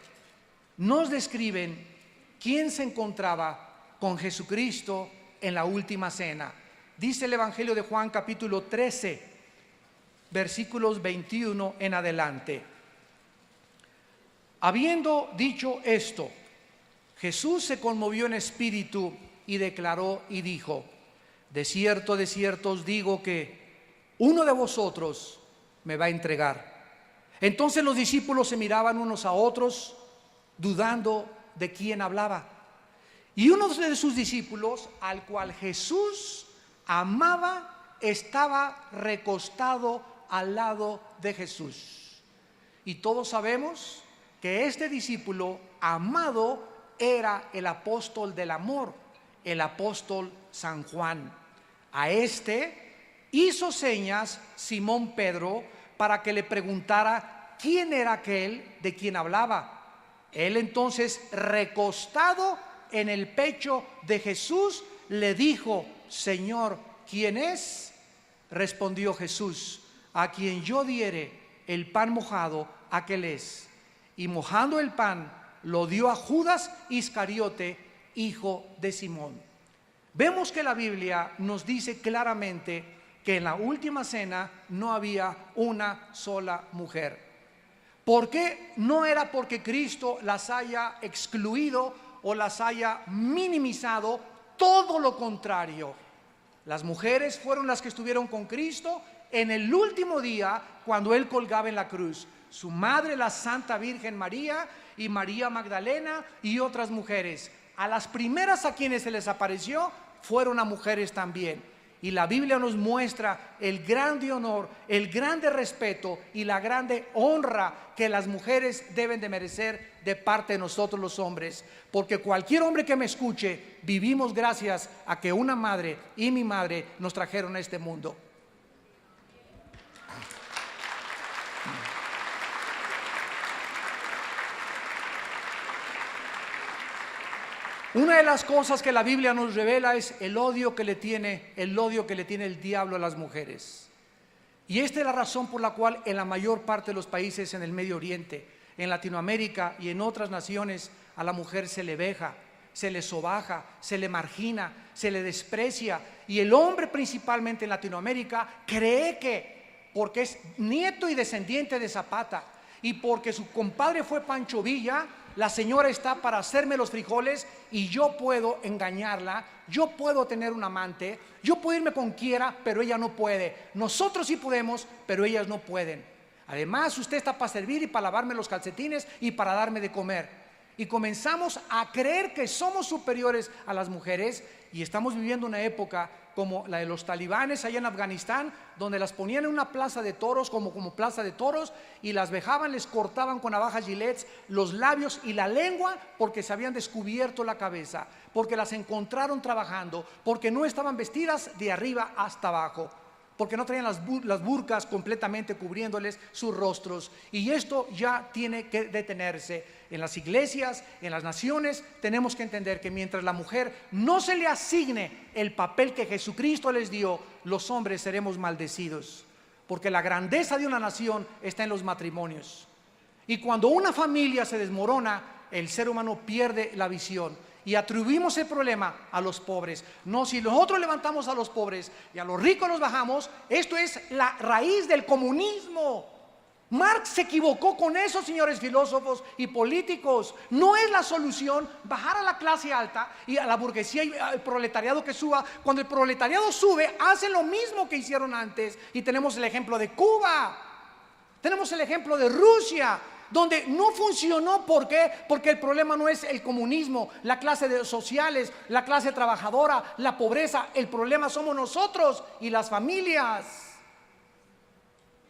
nos describen quién se encontraba con Jesucristo en la Última Cena. Dice el Evangelio de Juan capítulo 13, versículos 21 en adelante. Habiendo dicho esto, Jesús se conmovió en espíritu y declaró y dijo: de cierto os digo que uno de vosotros me va a entregar. Entonces los discípulos se miraban unos a otros, dudando de quién hablaba. Y uno de sus discípulos, al cual Jesús amaba, estaba recostado al lado de Jesús. Y todos sabemos que este discípulo amado era el apóstol del amor, el apóstol San Juan. A este hizo señas Simón Pedro para que le preguntara quién era aquel de quien hablaba. Él entonces, recostado en el pecho de Jesús, le dijo: Señor, ¿quién es? Respondió Jesús: a quien yo diere el pan mojado, aquel es. Y mojando el pan, lo dio a Judas Iscariote, hijo de Simón. Vemos que la Biblia nos dice claramente que en la última cena no había una sola mujer. ¿Por qué? No era porque Cristo las haya excluido o las haya minimizado, todo lo contrario. Las mujeres fueron las que estuvieron con Cristo en el último día cuando Él colgaba en la cruz. Su madre, la Santa Virgen María, y María Magdalena y otras mujeres. A las primeras a quienes se les apareció fueron a mujeres también. Y la Biblia nos muestra el grande honor, el grande respeto y la grande honra que las mujeres deben de merecer de parte de nosotros los hombres. Porque cualquier hombre que me escuche, vivimos gracias a que una madre y mi madre nos trajeron a este mundo. Una de las cosas que la Biblia nos revela es el odio que le tiene el diablo a las mujeres. Y esta es la razón por la cual en la mayor parte de los países en el Medio Oriente, en Latinoamérica y en otras naciones, a la mujer se le veja, se le sobaja, se le margina, se le desprecia. Y el hombre, principalmente en Latinoamérica, cree que porque es nieto y descendiente de Zapata y porque su compadre fue Pancho Villa, la señora está para hacerme los frijoles y yo puedo engañarla, yo puedo tener un amante, yo puedo irme con quiera, pero ella no puede. Nosotros sí podemos, pero ellas no pueden. Además, usted está para servir y para lavarme los calcetines y para darme de comer. Y comenzamos a creer que somos superiores a las mujeres, y estamos viviendo una época como la de los talibanes allá en Afganistán, donde las ponían en una plaza de toros como plaza de toros, y las vejaban, les cortaban con navajas Gillette los labios y la lengua porque se habían descubierto la cabeza, porque las encontraron trabajando, porque no estaban vestidas de arriba hasta abajo, porque no traían las burcas completamente cubriéndoles sus rostros. Y esto ya tiene que detenerse. En las iglesias, en las naciones, tenemos que entender que mientras la mujer no se le asigne el papel que Jesucristo les dio, los hombres seremos maldecidos. Porque la grandeza de una nación está en los matrimonios. Y cuando una familia se desmorona, el ser humano pierde la visión. Y atribuimos el problema a los pobres. No, si nosotros levantamos a los pobres y a los ricos los bajamos, esto es la raíz del comunismo. Marx se equivocó con eso, señores filósofos y políticos. No es la solución bajar a la clase alta y a la burguesía y al proletariado que suba. Cuando el proletariado sube, hacen lo mismo que hicieron antes. Y tenemos el ejemplo de Cuba, tenemos el ejemplo de Rusia, donde no funcionó. ¿Por qué? Porque el problema no es el comunismo, la clase sociales, la clase trabajadora, la pobreza. El problema somos nosotros y las familias.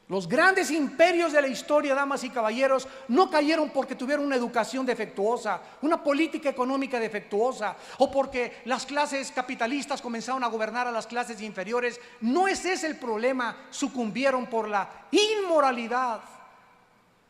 Los grandes imperios de la historia, damas y caballeros, no cayeron porque tuvieron una educación defectuosa, una política económica defectuosa, o porque las clases capitalistas comenzaron a gobernar a las clases inferiores. No es ese el problema. Sucumbieron por la inmoralidad.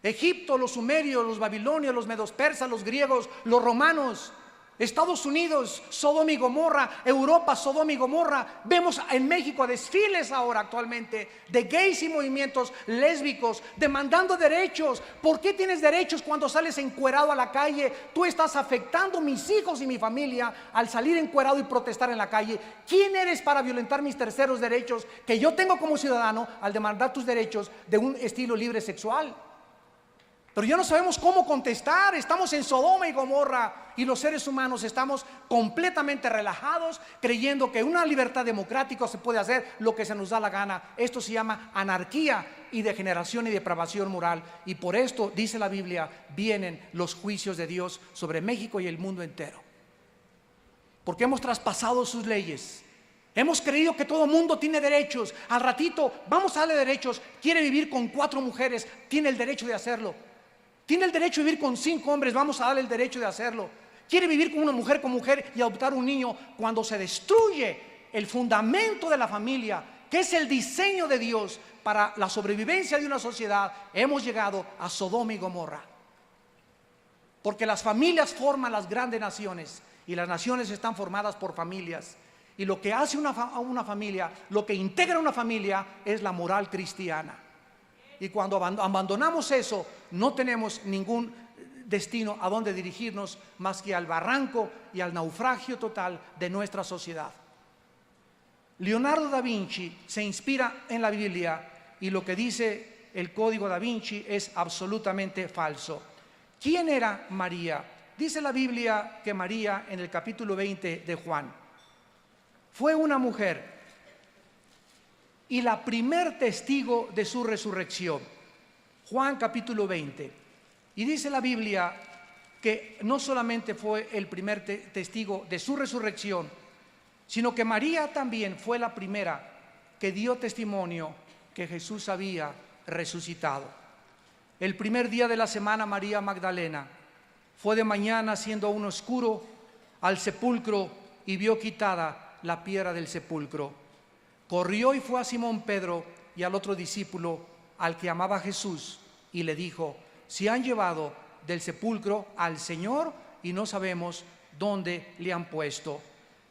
Egipto, los sumerios, los babilonios, los medos persas, los griegos, los romanos, Estados Unidos, Sodoma y Gomorra; Europa, Sodoma y Gomorra. Vemos en México desfiles ahora actualmente de gays y movimientos lésbicos demandando derechos. ¿Por qué tienes derechos cuando sales encuerado a la calle? Tú estás afectando mis hijos y mi familia al salir encuerado y protestar en la calle. ¿Quién eres para violentar mis terceros derechos que yo tengo como ciudadano al demandar tus derechos de un estilo libre sexual? Pero ya no sabemos cómo contestar. Estamos en Sodoma y Gomorra y los seres humanos estamos completamente relajados, creyendo que una libertad democrática se puede hacer lo que se nos da la gana. Esto se llama anarquía y degeneración y depravación moral. Y por esto, dice la Biblia, vienen los juicios de Dios sobre México y el mundo entero. Porque hemos traspasado sus leyes. Hemos creído que todo mundo tiene derechos. Al ratito vamos a darle derechos. Quiere vivir con 4 mujeres, tiene el derecho de hacerlo. Tiene el derecho de vivir con 5 hombres, vamos a darle el derecho de hacerlo. Quiere vivir con una mujer con mujer y adoptar un niño. Cuando se destruye el fundamento de la familia, que es el diseño de Dios para la sobrevivencia de una sociedad, hemos llegado a Sodoma y Gomorra. Porque las familias forman las grandes naciones y las naciones están formadas por familias. Y lo que hace una familia, lo que integra una familia es la moral cristiana. Y cuando abandonamos eso, no tenemos ningún destino a donde dirigirnos más que al barranco y al naufragio total de nuestra sociedad. Leonardo da Vinci se inspira en la Biblia y lo que dice el Código da Vinci es absolutamente falso. ¿Quién era María? Dice la Biblia que María, en el capítulo 20 de Juan, fue una mujer y la primer testigo de su resurrección. Juan capítulo 20. Y dice la Biblia que no solamente fue el primer testigo de su resurrección, sino que María también fue la primera que dio testimonio que Jesús había resucitado. El primer día de la semana, María Magdalena fue de mañana, siendo aún oscuro, al sepulcro y vio quitada la piedra del sepulcro. Corrió y fue a Simón Pedro y al otro discípulo, al que amaba Jesús, y le dijo: se han llevado del sepulcro al Señor y no sabemos dónde le han puesto.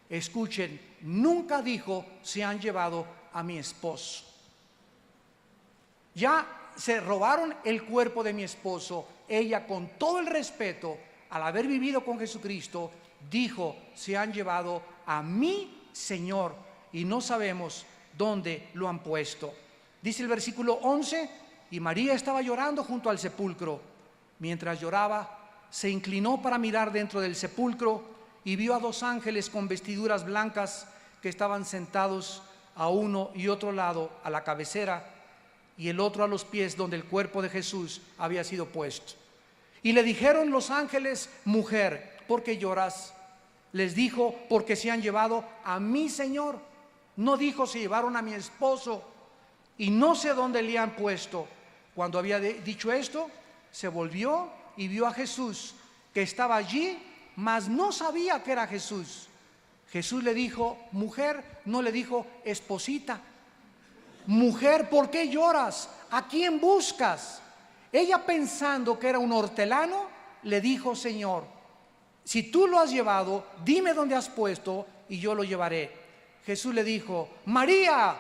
Escuchen, nunca dijo: se han llevado a mi esposo. Ya se robaron el cuerpo de mi esposo. Ella, con todo el respeto, al haber vivido con Jesucristo, dijo: se han llevado a mi Señor y no sabemos dónde lo han puesto. Dice el versículo 11: y María estaba llorando junto al sepulcro. Mientras lloraba, se inclinó para mirar dentro del sepulcro y vio a 2 ángeles con vestiduras blancas que estaban sentados a uno y otro lado, a la cabecera y el otro a los pies donde el cuerpo de Jesús había sido puesto. Y le dijeron los ángeles: mujer, ¿por qué lloras? Les dijo: porque se han llevado a mi Señor. No dijo: se llevaron a mi esposo y no sé dónde le han puesto. Cuando había dicho esto, se volvió y vio a Jesús, que estaba allí, mas no sabía que era Jesús. Jesús le dijo: mujer. No le dijo: esposita. Mujer, ¿por qué lloras? ¿A quién buscas? Ella, pensando que era un hortelano, le dijo: Señor, si tú lo has llevado, dime dónde has puesto y yo lo llevaré. Jesús le dijo: María.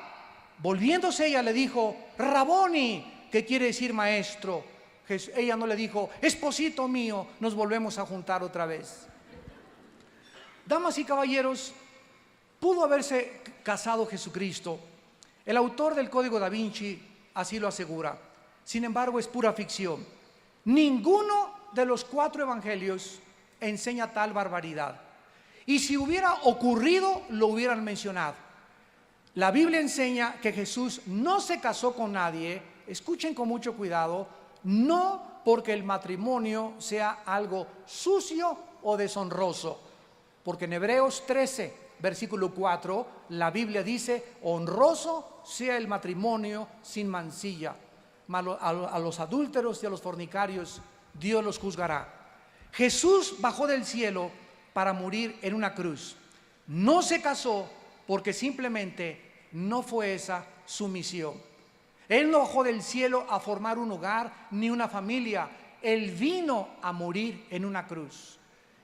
Volviéndose ella le dijo: Raboni, que quiere decir maestro. Ella no le dijo: esposito mío, nos volvemos a juntar otra vez. Damas y caballeros, pudo haberse casado Jesucristo. El autor del Código da Vinci así lo asegura. Sin embargo, es pura ficción. Ninguno de los 4 evangelios enseña tal barbaridad. Y si hubiera ocurrido, lo hubieran mencionado. La Biblia enseña que Jesús no se casó con nadie. Escuchen con mucho cuidado. No porque el matrimonio sea algo sucio o deshonroso. Porque en Hebreos 13, versículo 4, la Biblia dice: honroso sea el matrimonio sin mancilla. A los adúlteros y a los fornicarios Dios los juzgará. Jesús bajó del cielo para morir en una cruz. No se casó porque simplemente no fue esa su misión. Él no bajó del cielo a formar un hogar ni una familia. Él vino a morir en una cruz.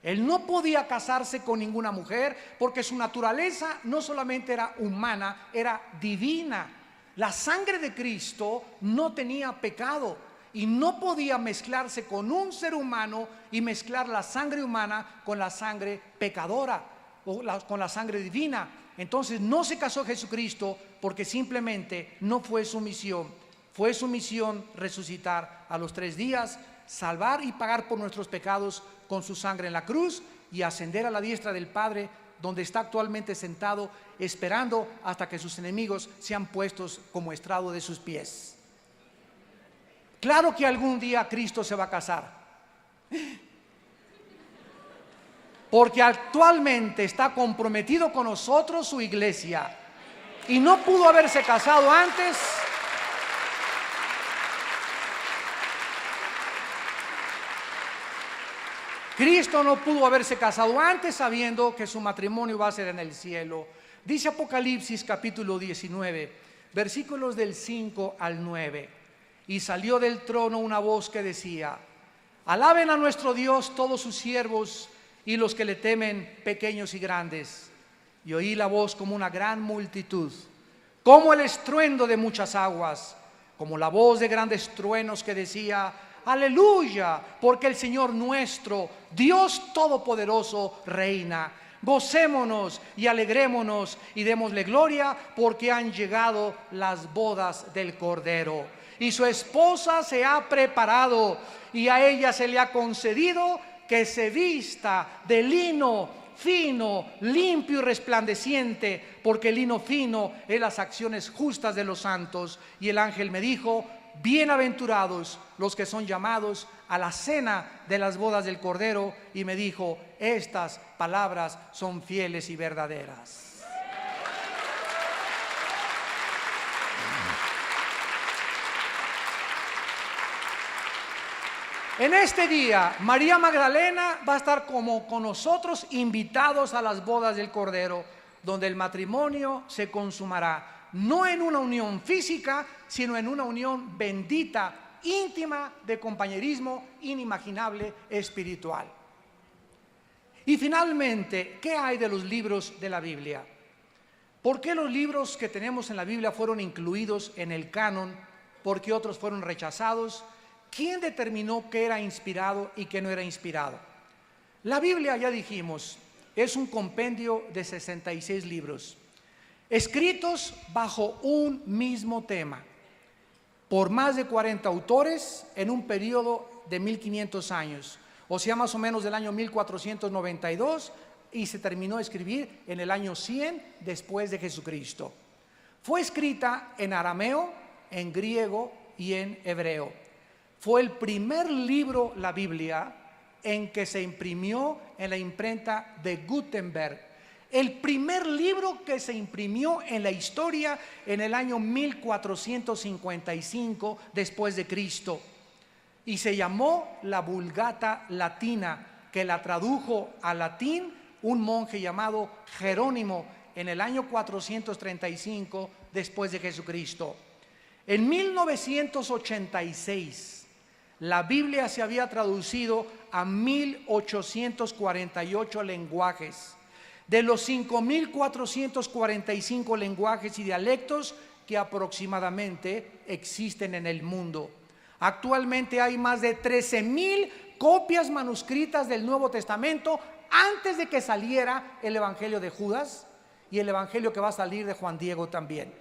Él no podía casarse con ninguna mujer porque su naturaleza no solamente era humana, era divina. La sangre de Cristo no tenía pecado y no podía mezclarse con un ser humano y mezclar la sangre humana con la sangre pecadora o con la sangre divina. Entonces no se casó Jesucristo porque simplemente no fue su misión. Fue su misión resucitar a los 3 días, salvar y pagar por nuestros pecados con su sangre en la cruz y ascender a la diestra del Padre, donde está actualmente sentado, esperando hasta que sus enemigos sean puestos como estrado de sus pies. Claro que algún día Cristo se va a casar, porque actualmente está comprometido con nosotros su iglesia, y no pudo haberse casado antes. Cristo no pudo haberse casado antes sabiendo que su matrimonio va a ser en el cielo. Dice Apocalipsis capítulo 19, versículos del 5 al 9. Y salió del trono una voz que decía: alaben a nuestro Dios todos sus siervos y los que le temen, pequeños y grandes. Y oí la voz como una gran multitud, como el estruendo de muchas aguas, como la voz de grandes truenos que decía: aleluya, porque el Señor nuestro, Dios Todopoderoso, reina. Gocémonos y alegrémonos y démosle gloria, porque han llegado las bodas del Cordero. Y su esposa se ha preparado, y a ella se le ha concedido que se vista de lino fino, limpio y resplandeciente, porque el lino fino es las acciones justas de los santos. Y el ángel me dijo: bienaventurados los que son llamados a la cena de las bodas del Cordero. Y me dijo: estas palabras son fieles y verdaderas. En este día, María Magdalena va a estar como con nosotros, invitados a las bodas del Cordero, donde el matrimonio se consumará, no en una unión física, sino en una unión bendita, íntima, de compañerismo inimaginable, espiritual. Y finalmente, ¿qué hay de los libros de la Biblia? ¿Por qué los libros que tenemos en la Biblia fueron incluidos en el canon? ¿Por qué otros fueron rechazados? ¿Quién determinó qué era inspirado y qué no era inspirado? La Biblia, ya dijimos, es un compendio de 66 libros, escritos bajo un mismo tema, por más de 40 autores en un periodo de 1500 años, o sea, más o menos del año 1492, y se terminó de escribir en el año 100 después de Jesucristo. Fue escrita en arameo, en griego y en hebreo. Fue el primer libro, la Biblia, en que se imprimió en la imprenta de Gutenberg. El primer libro que se imprimió en la historia en el año 1455 después de Cristo. Y se llamó la Vulgata Latina, que la tradujo al latín un monje llamado Jerónimo en el año 435 después de Jesucristo. En 1986, la Biblia se había traducido a 1848 lenguajes, de los 5445 lenguajes y dialectos que aproximadamente existen en el mundo. Actualmente hay más de 13,000 copias manuscritas del Nuevo Testamento antes de que saliera el Evangelio de Judas y el Evangelio que va a salir de Juan Diego también.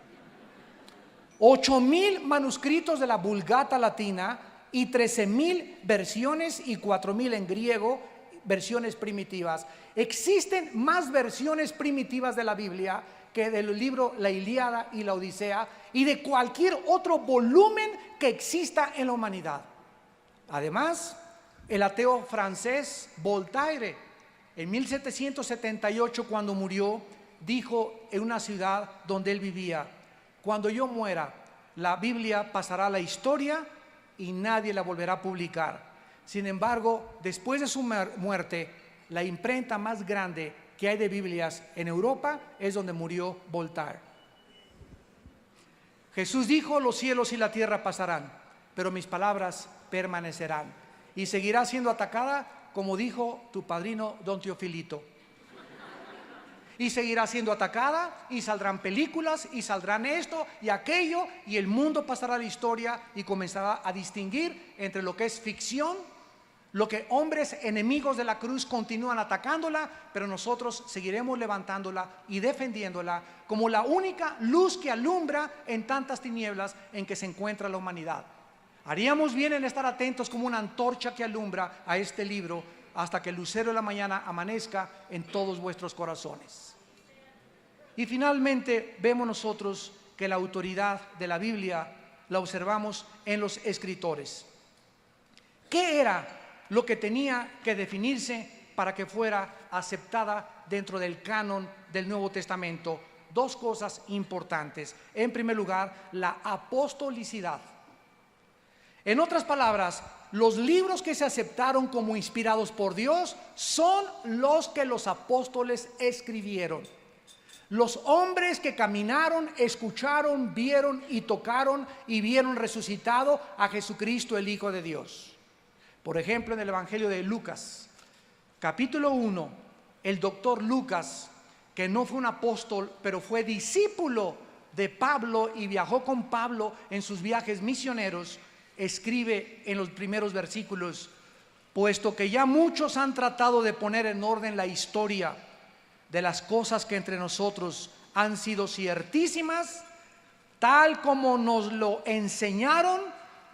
8,000 manuscritos de la Vulgata Latina y 13,000 versiones y 4,000 en griego, versiones primitivas. Existen más versiones primitivas de la Biblia que del libro La Ilíada y la Odisea y de cualquier otro volumen que exista en la humanidad. Además, el ateo francés Voltaire, en 1778, cuando murió, dijo en una ciudad donde él vivía: cuando yo muera, la Biblia pasará a la historia y nadie la volverá a publicar. Sin embargo, después de su muerte, la imprenta más grande que hay de Biblias en Europa es donde murió Voltaire. Jesús dijo: los cielos y la tierra pasarán, pero mis palabras permanecerán. Y seguirá siendo atacada como dijo tu padrino don Teofilito. Y seguirá siendo atacada, y saldrán películas, y saldrán esto y aquello, y el mundo pasará a la historia y comenzará a distinguir entre lo que es ficción, lo que hombres enemigos de la cruz continúan atacándola, pero nosotros seguiremos levantándola y defendiéndola como la única luz que alumbra en tantas tinieblas en que se encuentra la humanidad. Haríamos bien en estar atentos como una antorcha que alumbra a este libro hasta que el lucero de la mañana amanezca en todos vuestros corazones. Y finalmente vemos nosotros que la autoridad de la Biblia la observamos en los escritores. ¿Qué era lo que tenía que definirse para que fuera aceptada dentro del canon del Nuevo Testamento? Dos cosas importantes. En primer lugar, la apostolicidad. En otras palabras, los libros que se aceptaron como inspirados por Dios son los que los apóstoles escribieron. Los hombres que caminaron, escucharon, vieron y tocaron y vieron resucitado a Jesucristo, el Hijo de Dios. Por ejemplo, en el Evangelio de Lucas, capítulo 1, el doctor Lucas, que no fue un apóstol, pero fue discípulo de Pablo y viajó con Pablo en sus viajes misioneros, escribe en los primeros versículos: puesto que ya muchos han tratado de poner en orden la historia de las cosas que entre nosotros han sido ciertísimas, tal como nos lo enseñaron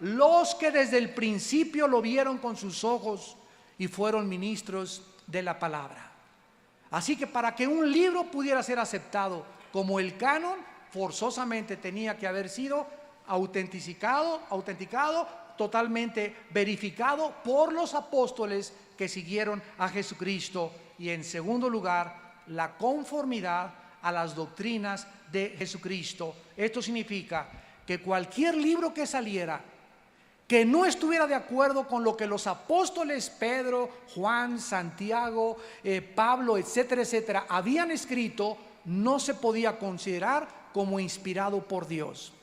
los que desde el principio lo vieron con sus ojos y fueron ministros de la palabra. Así que para que un libro pudiera ser aceptado como el canon, forzosamente tenía que haber sido autenticado, totalmente verificado por los apóstoles que siguieron a Jesucristo. Y en segundo lugar, la conformidad a las doctrinas de Jesucristo. Esto significa que cualquier libro que saliera que no estuviera de acuerdo con lo que los apóstoles Pedro, Juan, Santiago, Pablo, etcétera, etcétera, habían escrito, no se podía considerar como inspirado por Dios.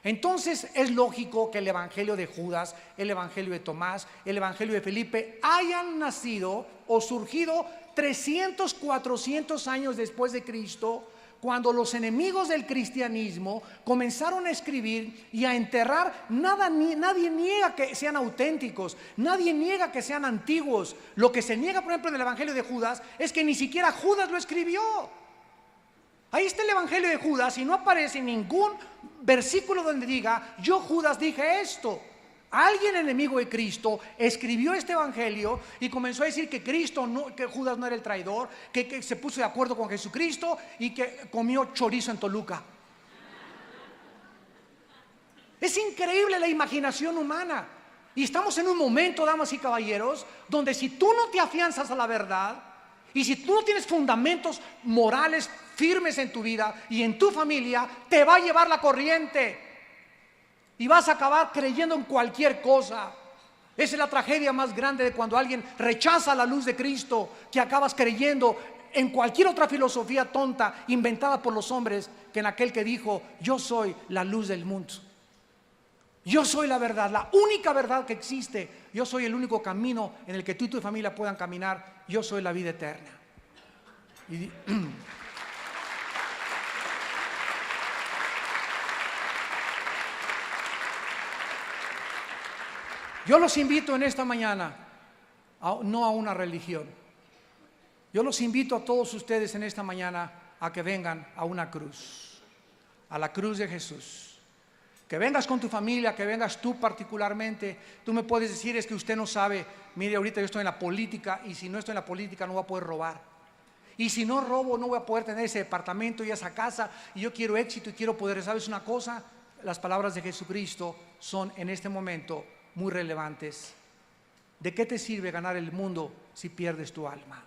Entonces es lógico que el Evangelio de Judas, el Evangelio de Tomás, el Evangelio de Felipe hayan nacido o surgido 300, 400 años después de Cristo, cuando los enemigos del cristianismo comenzaron a escribir y a enterrar. Nadie niega que sean auténticos, nadie niega que sean antiguos. Lo que se niega, por ejemplo, en el Evangelio de Judas es que ni siquiera Judas lo escribió. Ahí está el Evangelio de Judas y no aparece ningún versículo donde diga: yo, Judas, dije esto. Alguien enemigo de Cristo escribió este evangelio y comenzó a decir que que Judas no era el traidor, que se puso de acuerdo con Jesucristo y que comió chorizo en Toluca. Es increíble la imaginación humana. Y estamos en un momento, damas y caballeros, donde si tú no te afianzas a la verdad y si tú no tienes fundamentos morales firmes en tu vida y en tu familia, te va a llevar la corriente. Y vas a acabar creyendo en cualquier cosa. Esa es la tragedia más grande de cuando alguien rechaza la luz de Cristo, que acabas creyendo en cualquier otra filosofía tonta inventada por los hombres que en aquel que dijo: yo soy la luz del mundo, yo soy la verdad, la única verdad que existe, yo soy el único camino en el que tú y tu familia puedan caminar, yo soy la vida eterna. Yo los invito en esta mañana, no a una religión. Yo los invito a todos ustedes en esta mañana a que vengan a una cruz, a la cruz de Jesús. Que vengas con tu familia, que vengas tú particularmente. Tú me puedes decir: es que usted no sabe, mire, ahorita yo estoy en la política y si no estoy en la política no voy a poder robar. Y si no robo no voy a poder tener ese departamento y esa casa y yo quiero éxito y quiero poder. ¿Sabes una cosa? Las palabras de Jesucristo son en este momento muy relevantes. ¿De qué te sirve ganar el mundo si pierdes tu alma?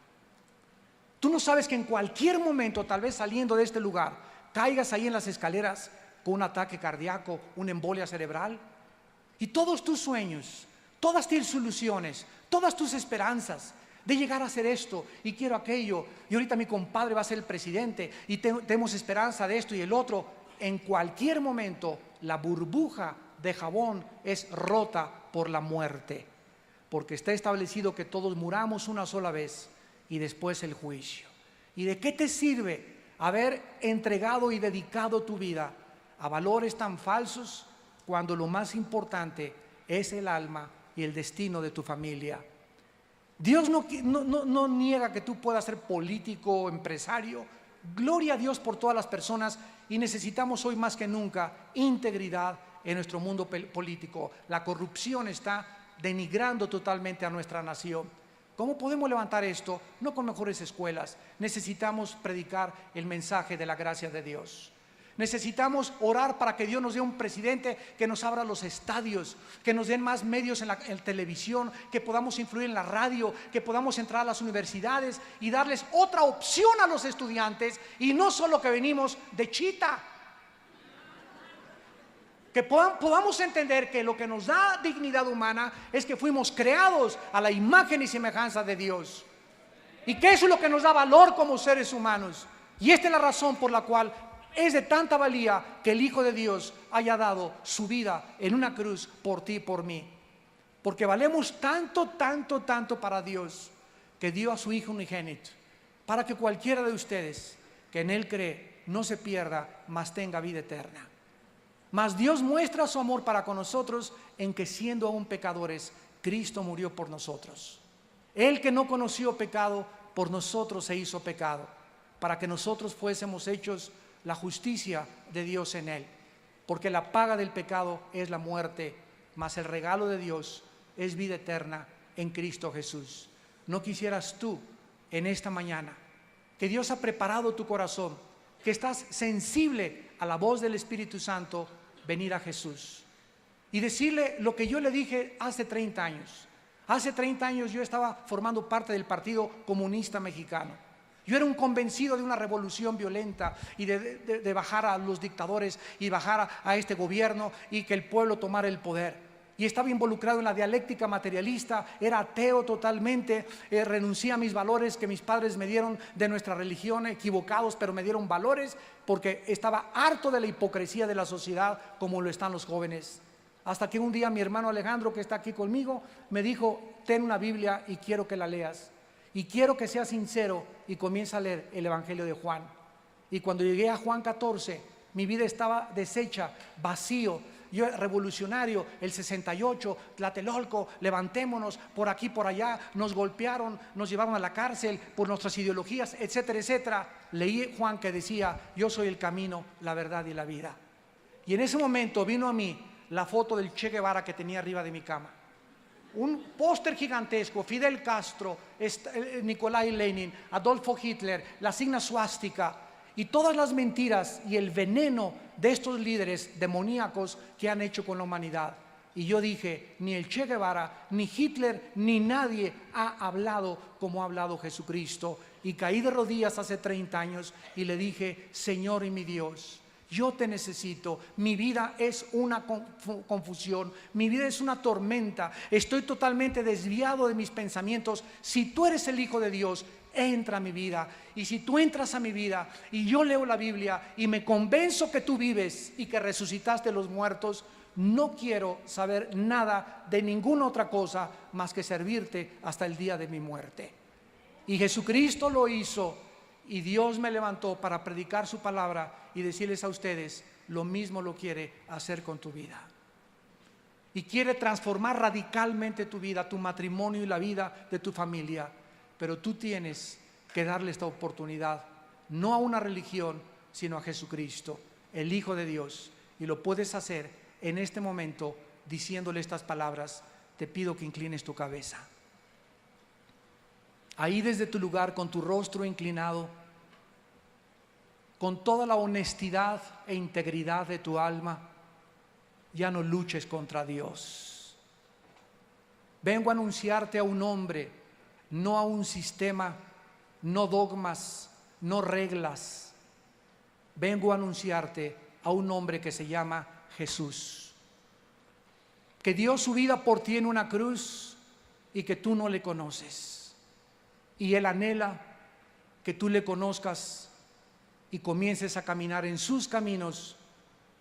Tú no sabes que en cualquier momento, tal vez saliendo de este lugar, caigas ahí en las escaleras con un ataque cardíaco, una embolia cerebral, y todos tus sueños, todas tus ilusiones, todas tus esperanzas de llegar a hacer esto y quiero aquello, y ahorita mi compadre va a ser el presidente y tenemos esperanza de esto y el otro. En cualquier momento la burbuja de jabón es rota por la muerte. porque está establecido que todos muramos una sola vez y después el juicio. ¿Y de qué te sirve haber entregado y dedicado tu vida a valores tan falsos cuando lo más importante es el alma y el destino de tu familia? Dios no niega que tú puedas ser político o empresario. Gloria a Dios por todas las personas, y necesitamos hoy más que nunca integridad en nuestro mundo político. La corrupción está denigrando totalmente a nuestra nación. ¿Cómo podemos levantar esto? No con mejores escuelas. Necesitamos predicar el mensaje de la gracia de Dios. Necesitamos orar para que Dios nos dé un presidente que nos abra los estadios, que nos den más medios en televisión, que podamos influir en la radio, que podamos entrar a las universidades y darles otra opción a los estudiantes, y no solo que venimos de chita. Que podamos entender que lo que nos da dignidad humana es que fuimos creados a la imagen y semejanza de Dios, y que eso es lo que nos da valor como seres humanos. Y esta es la razón por la cual es de tanta valía que el Hijo de Dios haya dado su vida en una cruz por ti y por mí, porque valemos tanto, tanto, tanto para Dios, que dio a su Hijo unigénito, para que cualquiera de ustedes que en Él cree no se pierda, mas tenga vida eterna. Mas Dios muestra su amor para con nosotros en que, siendo aún pecadores, Cristo murió por nosotros. Él, que no conoció pecado, por nosotros se hizo pecado, para que nosotros fuésemos hechos la justicia de Dios en Él. Porque la paga del pecado es la muerte, mas el regalo de Dios es vida eterna en Cristo Jesús. ¿No quisieras tú en esta mañana que Dios ha preparado tu corazón, que estás sensible a la voz del Espíritu Santo, venir a Jesús y decirle lo que yo le dije hace 30 años? Hace 30 años yo estaba formando parte del Partido Comunista Mexicano. Yo era un convencido de una revolución violenta y de bajar a los dictadores y bajar a este gobierno y que el pueblo tomara el poder. Y estaba involucrado en la dialéctica materialista, era ateo totalmente, renuncié a mis valores que mis padres me dieron de nuestra religión, equivocados, pero me dieron valores, porque estaba harto de la hipocresía de la sociedad como lo están los jóvenes. Hasta que un día mi hermano Alejandro, que está aquí conmigo, me dijo: ten una Biblia y quiero que la leas. Y quiero que seas sincero y comienza a leer el Evangelio de Juan. Y cuando llegué a Juan 14, mi vida estaba deshecha, vacío. Yo era revolucionario, el 68, Tlatelolco, levantémonos, por aquí, por allá, nos golpearon, nos llevaron a la cárcel por nuestras ideologías, etcétera, etcétera. Leí Juan que decía: yo soy el camino, la verdad y la vida. Y en ese momento vino a mí la foto del Che Guevara que tenía arriba de mi cama. Un póster gigantesco, Fidel Castro, Nikolai Lenin, Adolfo Hitler, la signa suástica y todas las mentiras y el veneno de estos líderes demoníacos que han hecho con la humanidad. Y yo dije: ni el Che Guevara, ni Hitler, ni nadie ha hablado como ha hablado Jesucristo. Y caí de rodillas hace 30 años y le dije: Señor y mi Dios, yo te necesito. Mi vida es una confusión, mi vida es una tormenta, estoy totalmente desviado de mis pensamientos. Si tú eres el Hijo de Dios, entra a mi vida. Y si tú entras a mi vida y yo leo la Biblia y me convenzo que tú vives y que resucitaste de los muertos, no quiero saber nada de ninguna otra cosa más que servirte hasta el día de mi muerte. Y Jesucristo lo hizo, y Dios me levantó para predicar su palabra y decirles a ustedes: lo mismo lo quiere hacer con tu vida. Y quiere transformar radicalmente tu vida, tu matrimonio y la vida de tu familia. Pero tú tienes que darle esta oportunidad, no a una religión, sino a Jesucristo, el Hijo de Dios. Y lo puedes hacer en este momento diciéndole estas palabras. Te pido que inclines tu cabeza. Ahí desde tu lugar, con tu rostro inclinado, con toda la honestidad e integridad de tu alma, ya no luches contra Dios. Vengo a anunciarte a un hombre, no a un sistema, no dogmas, no reglas. Vengo a anunciarte a un hombre que se llama Jesús, que dio su vida por ti en una cruz y que tú no le conoces. Y Él anhela que tú le conozcas y comiences a caminar en sus caminos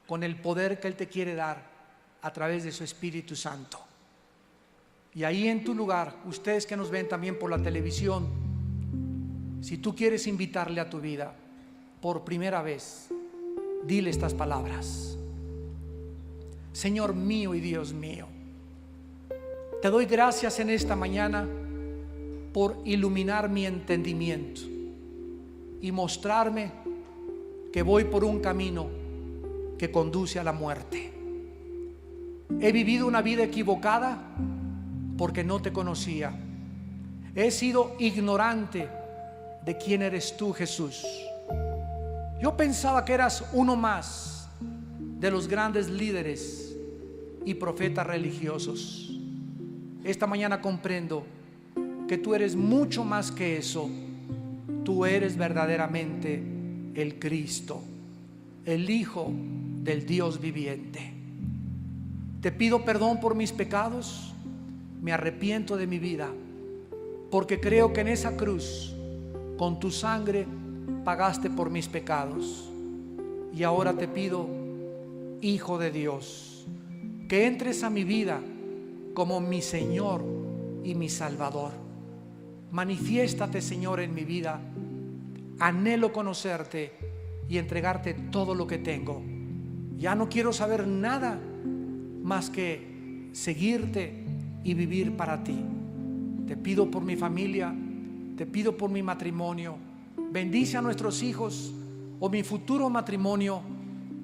con el poder que Él te quiere dar a través de su Espíritu Santo. Y ahí en tu lugar, ustedes que nos ven también por la televisión, si tú quieres invitarle a tu vida por primera vez, dile estas palabras: Señor mío y Dios mío, te doy gracias en esta mañana por iluminar mi entendimiento y mostrarme que voy por un camino que conduce a la muerte. He vivido una vida equivocada porque no te conocía. He sido ignorante de quién eres tú, Jesús. Yo pensaba que eras uno más de los grandes líderes y profetas religiosos. Esta mañana comprendo que tú eres mucho más que eso. Tú eres verdaderamente el Cristo, el Hijo del Dios viviente. Te pido perdón por mis pecados. Me arrepiento de mi vida, porque creo que en esa cruz, con tu sangre, pagaste por mis pecados. Y ahora te pido, Hijo de Dios, que entres a mi vida como mi Señor y mi Salvador. Manifiéstate, Señor, en mi vida. Anhelo conocerte y entregarte todo lo que tengo. Ya no quiero saber nada más que seguirte y vivir para ti. Te pido por mi familia, te pido por mi matrimonio. Bendice a nuestros hijos o mi futuro matrimonio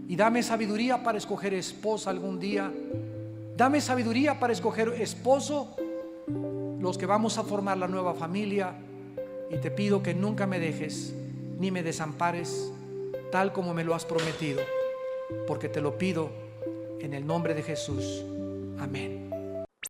y dame sabiduría para escoger esposa algún día. Dame sabiduría para escoger esposo, los que vamos a formar la nueva familia. Y te pido que nunca me dejes ni me desampares, tal como me lo has prometido, porque te lo pido en el nombre de Jesús. Amén.